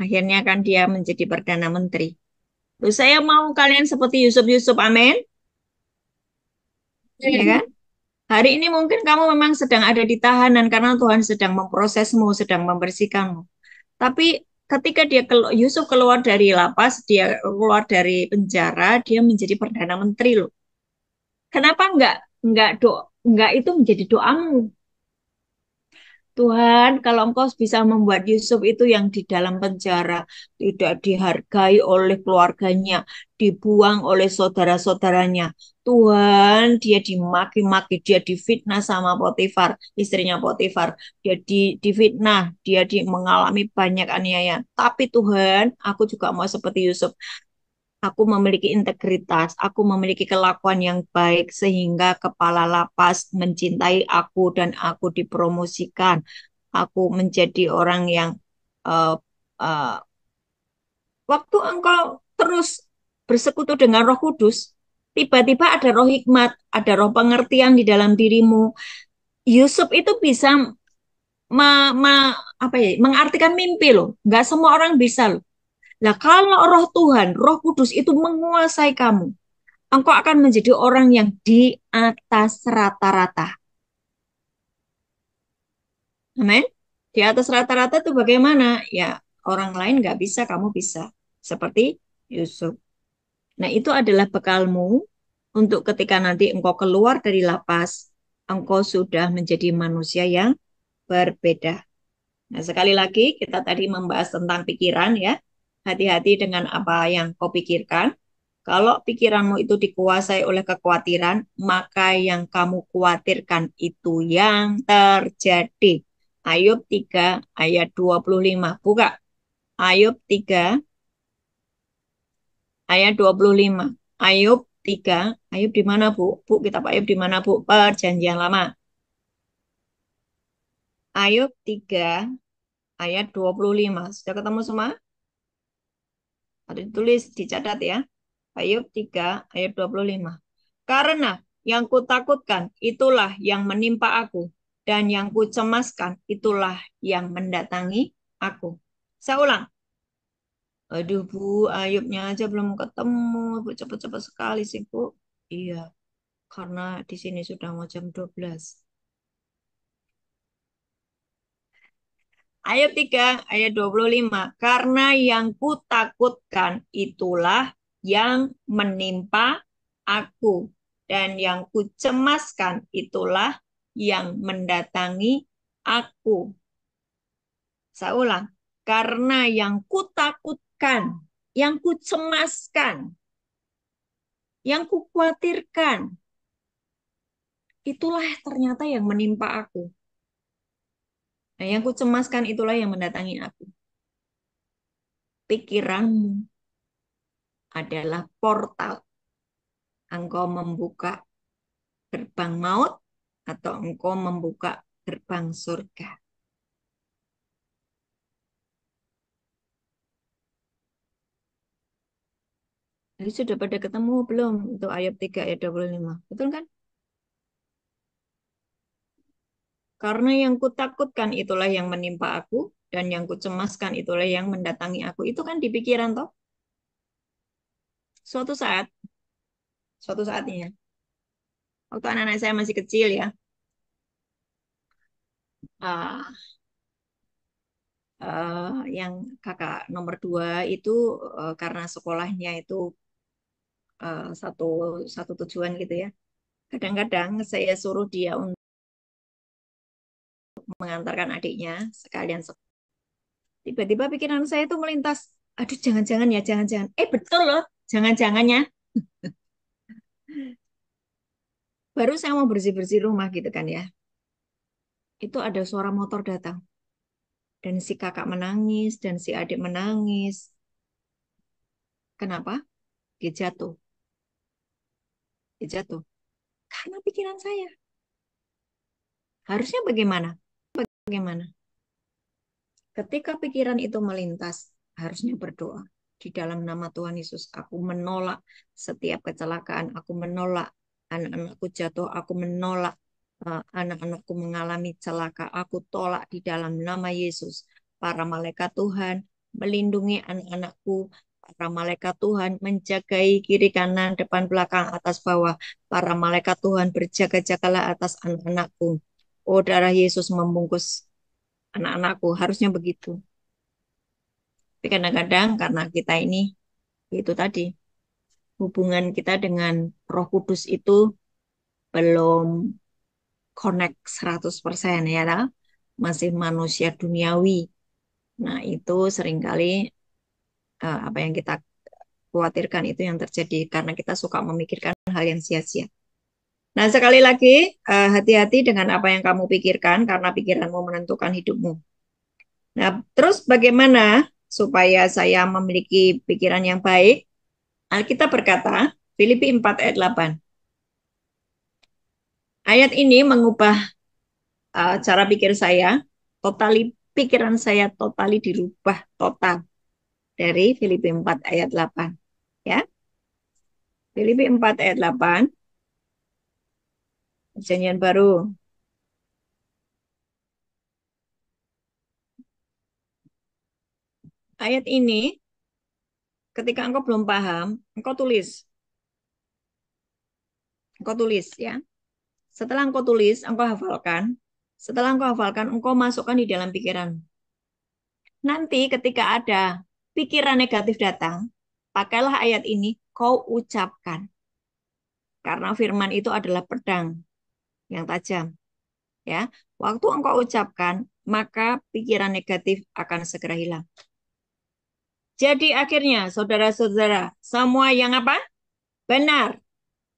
Akhirnya kan dia menjadi perdana menteri. Loh, saya mau kalian seperti Yusuf Yusuf, amin, ya kan? Hari ini mungkin kamu memang sedang ada di tahanan karena Tuhan sedang memprosesmu, sedang membersihkanmu. Tapi ketika Yusuf keluar dari lapas, dia keluar dari penjara, dia menjadi perdana menteri loh. Kenapa enggak itu menjadi doamu? Tuhan, kalau Engkau bisa membuat Yusuf itu yang di dalam penjara, tidak dihargai oleh keluarganya, dibuang oleh saudara-saudaranya. Tuhan, dia dimaki-maki, dia difitnah sama Potifar, istrinya Potifar. Dia difitnah, mengalami banyak aniaya. Tapi Tuhan, aku juga mau seperti Yusuf. Aku memiliki integritas, aku memiliki kelakuan yang baik sehingga kepala lapas mencintai aku dan aku dipromosikan. Aku menjadi orang yang uh, uh, waktu engkau terus bersekutu dengan Roh Kudus, tiba-tiba ada roh hikmat, ada roh pengertian di dalam dirimu. Yusuf itu bisa me, me, mengartikan mimpi loh. Nggak semua orang bisa loh. Nah, kalau roh Tuhan, roh kudus itu menguasai kamu, engkau akan menjadi orang yang di atas rata-rata. Amin. Di atas rata-rata itu bagaimana? Ya, orang lain nggak bisa, kamu bisa. Seperti Yusuf. Nah, itu adalah bekalmu untuk ketika nanti engkau keluar dari lapas, engkau sudah menjadi manusia yang berbeda. Nah, sekali lagi kita tadi membahas tentang pikiran ya. Hati-hati dengan apa yang kau pikirkan. Kalau pikiranmu itu dikuasai oleh kekhawatiran, maka yang kamu khawatirkan itu yang terjadi. Ayub 3 ayat 25. Buka. Ayub 3 ayat 25. Ayub 3. Ayub di mana, Bu? Bu, kitab Ayub di mana, Bu? Perjanjian lama. Ayub 3 ayat 25. Sudah ketemu semua? Ada ditulis, dicatat ya. Ayub 3 ayat 25. Karena yang kutakutkan itulah yang menimpa aku, dan yang kucemaskan itulah yang mendatangi aku. Saya ulang. Aduh Bu, Ayubnya aja belum ketemu. Bu, cepat-cepat sekali sih Bu. Iya, karena di sini sudah mau jam 12. Ayat 3, ayat 25. Karena yang kutakutkan itulah yang menimpa aku. Dan yang kucemaskan itulah yang mendatangi aku. Saya ulang. Karena yang kutakutkan, yang kucemaskan, yang kukhawatirkan, itulah ternyata yang menimpa aku. Nah, yang kucemaskan itulah yang mendatangi aku. Pikiranmu adalah portal. Engkau membuka gerbang maut atau engkau membuka gerbang surga. Jadi sudah pada ketemu belum? Itu ayat 3 ayat 25. Betul kan? Karena yang kutakutkan itulah yang menimpa aku, dan yang kucemaskan itulah yang mendatangi aku. Itu kan di pikiran toh. Suatu saat, suatu saatnya, ya, waktu anak-anak saya masih kecil ya, ah, yang kakak nomor 2 itu karena sekolahnya itu satu satu tujuan gitu ya. Kadang-kadang saya suruh dia untuk mengantarkan adiknya sekalian. Tiba-tiba pikiran saya itu melintas, aduh jangan-jangan ya, jangan-jangan. Betul loh, jangan-jangannya. Baru saya mau bersih-bersih rumah gitu kan ya. Itu ada suara motor datang. Dan si kakak menangis, dan si adik menangis. Kenapa? Dia jatuh. Dia jatuh. Karena pikiran saya. Harusnya bagaimana? Bagaimana? Ketika pikiran itu melintas, harusnya berdoa. Di dalam nama Tuhan Yesus, aku menolak setiap kecelakaan. Aku menolak anak-anakku jatuh. Aku menolak anak-anakku mengalami celaka. Aku tolak di dalam nama Yesus. Para malaikat Tuhan melindungi anak-anakku. Para malaikat Tuhan menjagai kiri kanan, depan belakang, atas bawah. Para malaikat Tuhan berjaga-jagalah atas anak-anakku. Oh, darah Yesus membungkus anak-anakku. Harusnya begitu. Tapi kadang-kadang karena kita ini, itu tadi, hubungan kita dengan Roh Kudus itu belum connect 100% ya, lah. Masih manusia duniawi. Nah, itu seringkali apa yang kita khawatirkan itu yang terjadi karena kita suka memikirkan hal yang sia-sia. Nah, sekali lagi, hati-hati dengan apa yang kamu pikirkan karena pikiranmu menentukan hidupmu. Nah, terus bagaimana supaya saya memiliki pikiran yang baik? Alkitab berkata, Filipi 4 ayat 8. Ayat ini mengubah cara pikir saya, totali pikiran saya totali dirubah total dari Filipi 4 ayat 8. Ya, Filipi 4 ayat 8, perjanjian baru. Ayat ini ketika engkau belum paham, engkau tulis. Engkau tulis ya. Setelah engkau tulis, engkau hafalkan. Setelah engkau hafalkan, engkau masukkan di dalam pikiran. Nanti ketika ada pikiran negatif datang, pakailah ayat ini, kau ucapkan. Karena firman itu adalah pedang yang tajam. Ya, waktu engkau ucapkan, maka pikiran negatif akan segera hilang. Jadi akhirnya, saudara-saudara, semua yang apa? Benar.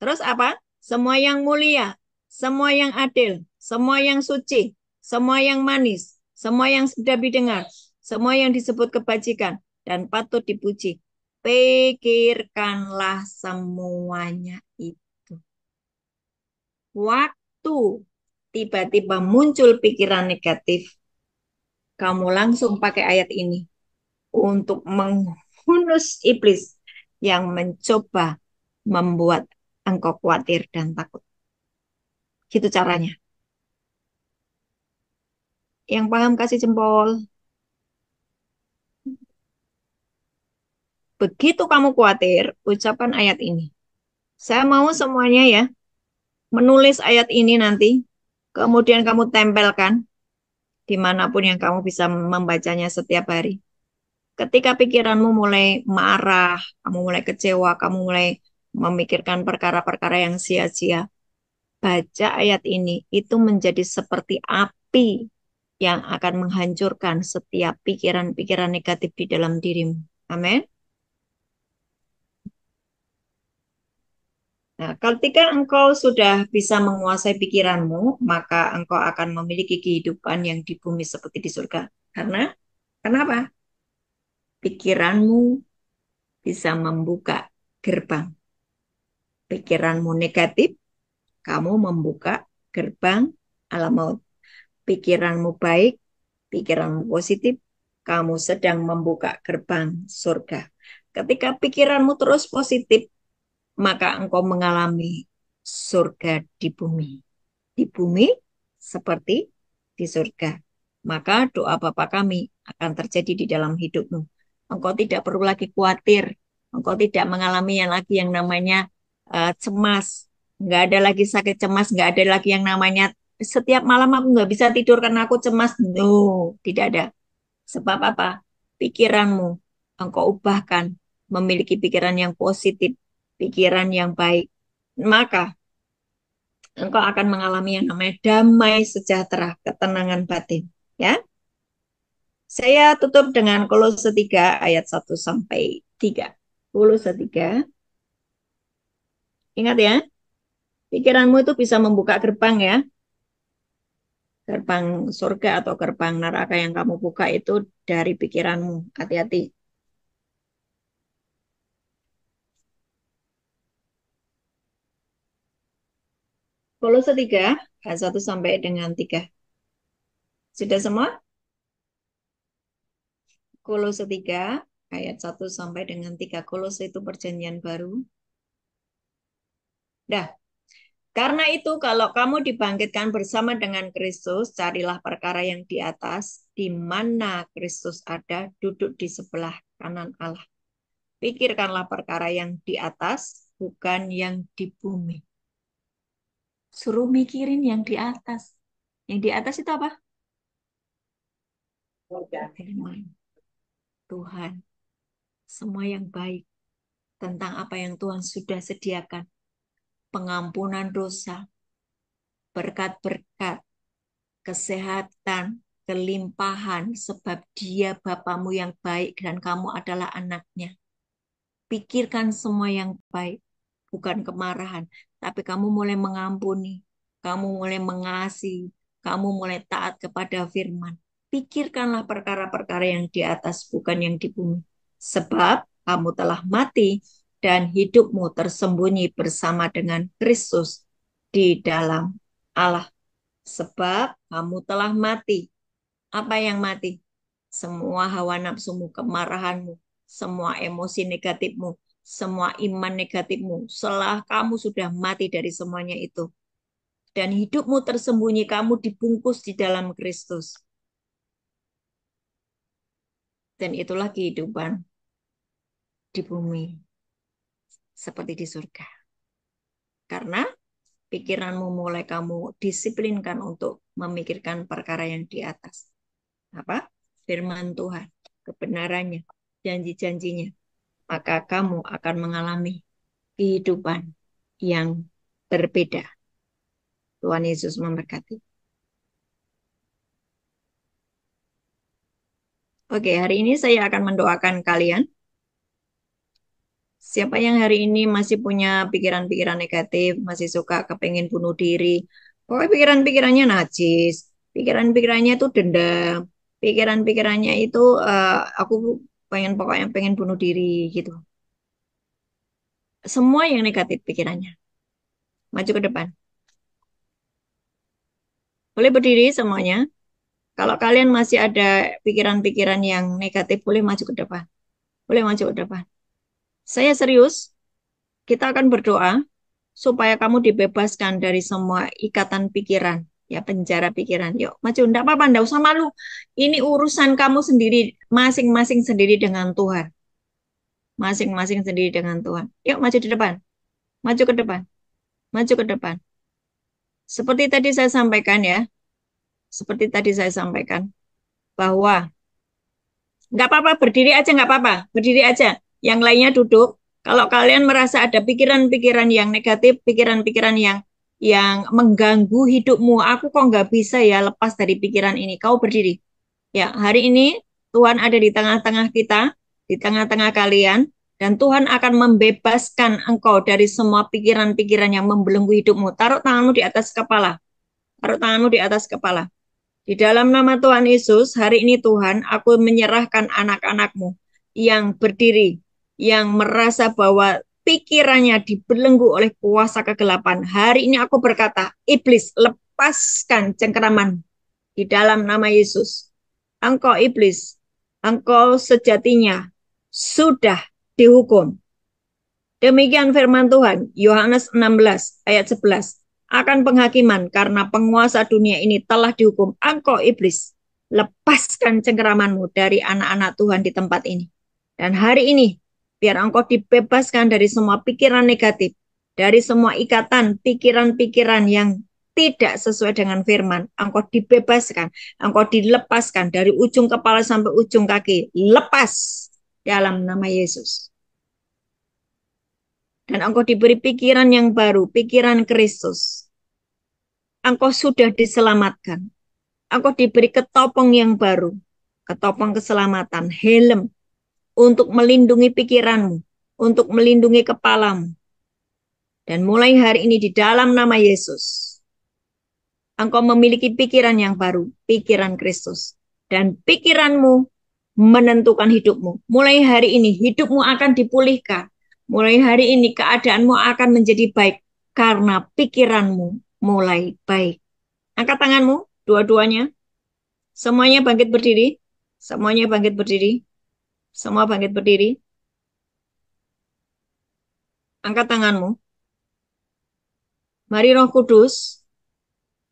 Terus apa? Semua yang mulia, semua yang adil, semua yang suci, semua yang manis, semua yang sedap didengar, semua yang disebut kebajikan dan patut dipuji. Pikirkanlah semuanya itu. Waktu tiba-tiba muncul pikiran negatif, kamu langsung pakai ayat ini untuk menghunus iblis yang mencoba membuat engkau khawatir dan takut. Gitu caranya. Yang paham kasih jempol. Begitu kamu khawatir, ucapan ayat ini. Saya mau semuanya ya, menulis ayat ini nanti, kemudian kamu tempelkan dimanapun yang kamu bisa membacanya setiap hari. Ketika pikiranmu mulai marah, kamu mulai kecewa, kamu mulai memikirkan perkara-perkara yang sia-sia, baca ayat ini, itu menjadi seperti api yang akan menghancurkan setiap pikiran-pikiran negatif di dalam dirimu. Amin. Nah, ketika engkau sudah bisa menguasai pikiranmu, maka engkau akan memiliki kehidupan yang di bumi seperti di surga. Karena, kenapa? Pikiranmu bisa membuka gerbang. Pikiranmu negatif, kamu membuka gerbang alam maut. Pikiranmu baik, pikiranmu positif, kamu sedang membuka gerbang surga. Ketika pikiranmu terus positif, maka engkau mengalami surga di bumi. Di bumi seperti di surga. Maka doa Bapa kami akan terjadi di dalam hidupmu. Engkau tidak perlu lagi khawatir. Engkau tidak mengalami yang lagi yang namanya cemas. Nggak ada lagi sakit cemas. Nggak ada lagi yang namanya setiap malam aku nggak bisa tidur karena aku cemas. No, tidak ada. Sebab apa? Pikiranmu engkau ubahkan memiliki pikiran yang positif, pikiran yang baik. Maka engkau akan mengalami yang namanya damai sejahtera, ketenangan batin. Ya, saya tutup dengan Kolose 3 ayat 1 sampai 3. Kolose 3. Ingat ya, pikiranmu itu bisa membuka gerbang ya. Gerbang surga atau gerbang neraka yang kamu buka itu dari pikiranmu. Hati-hati. Kolose 3 ayat 1 sampai dengan 3. Sudah semua? Kolose 3 ayat 1 sampai dengan 3. Kolose itu perjanjian baru. Dah. Karena itu kalau kamu dibangkitkan bersama dengan Kristus, carilah perkara yang di atas, di mana Kristus ada, duduk di sebelah kanan Allah. Pikirkanlah perkara yang di atas, bukan yang di bumi. Suruh mikirin yang di atas. Yang di atas itu apa? Firman Tuhan. Semua yang baik tentang apa yang Tuhan sudah sediakan. Pengampunan dosa, berkat-berkat, kesehatan, kelimpahan, sebab dia Bapamu yang baik dan kamu adalah anaknya. Pikirkan semua yang baik, bukan kemarahan, tapi kamu mulai mengampuni, kamu mulai mengasihi, kamu mulai taat kepada firman. Pikirkanlah perkara-perkara yang di atas, bukan yang di bumi. Sebab kamu telah mati dan hidupmu tersembunyi bersama dengan Kristus di dalam Allah. Sebab kamu telah mati. Apa yang mati? Semua hawa nafsumu, kemarahanmu, semua emosi negatifmu, semua iman negatifmu. Setelah kamu sudah mati dari semuanya itu. Dan hidupmu tersembunyi, kamu dibungkus di dalam Kristus. Dan itulah kehidupan di bumi. Seperti di surga. Karena pikiranmu mulai kamu disiplinkan untuk memikirkan perkara yang di atas. Apa? Firman Tuhan, kebenarannya, janji-janjinya. Maka kamu akan mengalami kehidupan yang berbeda. Tuhan Yesus memberkati. Oke, hari ini saya akan mendoakan kalian. Siapa yang hari ini masih punya pikiran-pikiran negatif, masih suka kepengen bunuh diri, pokoknya pikiran-pikirannya najis, pikiran-pikirannya itu dendam, pikiran-pikirannya itu aku pokoknya pengen bunuh diri gitu. Semua yang negatif pikirannya. Maju ke depan. Boleh berdiri semuanya. Kalau kalian masih ada pikiran-pikiran yang negatif, boleh maju ke depan. Boleh maju ke depan. Saya serius, kita akan berdoa supaya kamu dibebaskan dari semua ikatan pikiran, ya penjara pikiran. Yuk, maju. Enggak apa-apa, enggak usah malu. Ini urusan kamu sendiri, masing-masing sendiri dengan Tuhan. Masing-masing sendiri dengan Tuhan. Yuk, maju di depan. Maju ke depan. Maju ke depan. Seperti tadi saya sampaikan ya, seperti tadi saya sampaikan, bahwa nggak apa-apa, berdiri aja nggak apa-apa, berdiri aja. Yang lainnya duduk. Kalau kalian merasa ada pikiran-pikiran yang negatif, pikiran-pikiran yang mengganggu hidupmu, aku kok nggak bisa ya lepas dari pikiran ini. Kau berdiri. Ya, hari ini Tuhan ada di tengah-tengah kita, di tengah-tengah kalian, dan Tuhan akan membebaskan engkau dari semua pikiran-pikiran yang membelenggu hidupmu. Taruh tanganmu di atas kepala. Taruh tanganmu di atas kepala. Di dalam nama Tuhan Yesus, hari ini Tuhan, aku menyerahkan anak-anakmu yang berdiri, yang merasa bahwa pikirannya dibelenggu oleh kuasa kegelapan. Hari ini aku berkata, iblis, lepaskan cengkeraman di dalam nama Yesus. Engkau iblis, engkau sejatinya sudah dihukum. Demikian firman Tuhan, Yohanes 16 ayat 11. Akan penghakiman karena penguasa dunia ini telah dihukum. Engkau iblis, lepaskan cengkeramanmu dari anak-anak Tuhan di tempat ini. Dan hari ini, biar engkau dibebaskan dari semua pikiran negatif, dari semua ikatan pikiran-pikiran yang tidak sesuai dengan firman. Engkau dibebaskan, engkau dilepaskan dari ujung kepala sampai ujung kaki. Lepas dalam nama Yesus. Dan engkau diberi pikiran yang baru, pikiran Kristus. Engkau sudah diselamatkan. Engkau diberi ketopong yang baru, ketopong keselamatan, helm, untuk melindungi pikiranmu, untuk melindungi kepalamu. Dan mulai hari ini di dalam nama Yesus, engkau memiliki pikiran yang baru, pikiran Kristus. Dan pikiranmu menentukan hidupmu. Mulai hari ini hidupmu akan dipulihkan. Mulai hari ini keadaanmu akan menjadi baik karena pikiranmu mulai baik. Angkat tanganmu, dua-duanya. Semuanya bangkit berdiri. Semuanya bangkit berdiri. Semua bangkit berdiri. Angkat tanganmu. Mari Roh Kudus,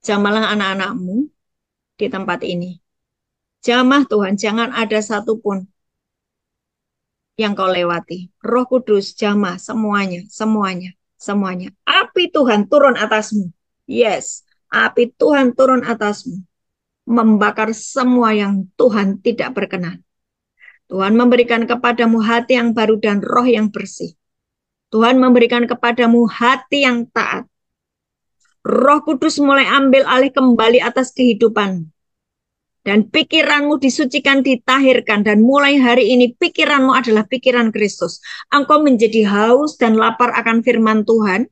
jamalah anak-anakmu di tempat ini. Jamah Tuhan, jangan ada satupun yang kau lewati. Roh Kudus, jamah semuanya, semuanya, semuanya. Api Tuhan turun atasmu. Yes, api Tuhan turun atasmu. Membakar semua yang Tuhan tidak berkenan. Tuhan memberikan kepadamu hati yang baru dan roh yang bersih. Tuhan memberikan kepadamu hati yang taat. Roh Kudus mulai ambil alih kembali atas kehidupanmu. Dan pikiranmu disucikan, ditahirkan. Dan mulai hari ini pikiranmu adalah pikiran Kristus. Engkau menjadi haus dan lapar akan firman Tuhan.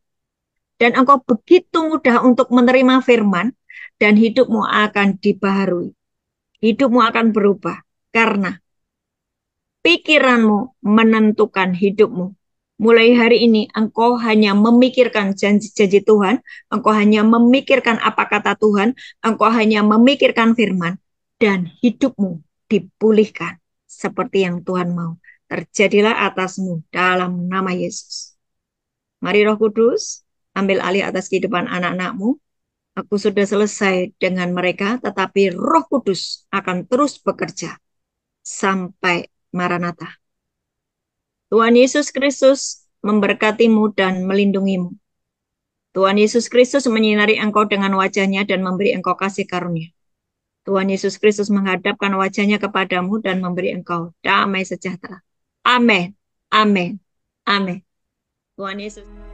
Dan engkau begitu mudah untuk menerima firman. Dan hidupmu akan dibaharui. Hidupmu akan berubah. Karena pikiranmu menentukan hidupmu. Mulai hari ini engkau hanya memikirkan janji-janji Tuhan. Engkau hanya memikirkan apa kata Tuhan. Engkau hanya memikirkan firman. Dan hidupmu dipulihkan seperti yang Tuhan mau. Terjadilah atasmu dalam nama Yesus. Mari Roh Kudus, ambil alih atas kehidupan anak-anakmu. Aku sudah selesai dengan mereka, tetapi Roh Kudus akan terus bekerja sampai Maranatha. Tuhan Yesus Kristus memberkatimu dan melindungimu. Tuhan Yesus Kristus menyinari engkau dengan wajahnya dan memberi engkau kasih karunia. Tuhan Yesus Kristus menghadapkan wajahnya kepadamu dan memberi engkau damai sejahtera. Amin. Amin. Amin. Tuhan Yesus.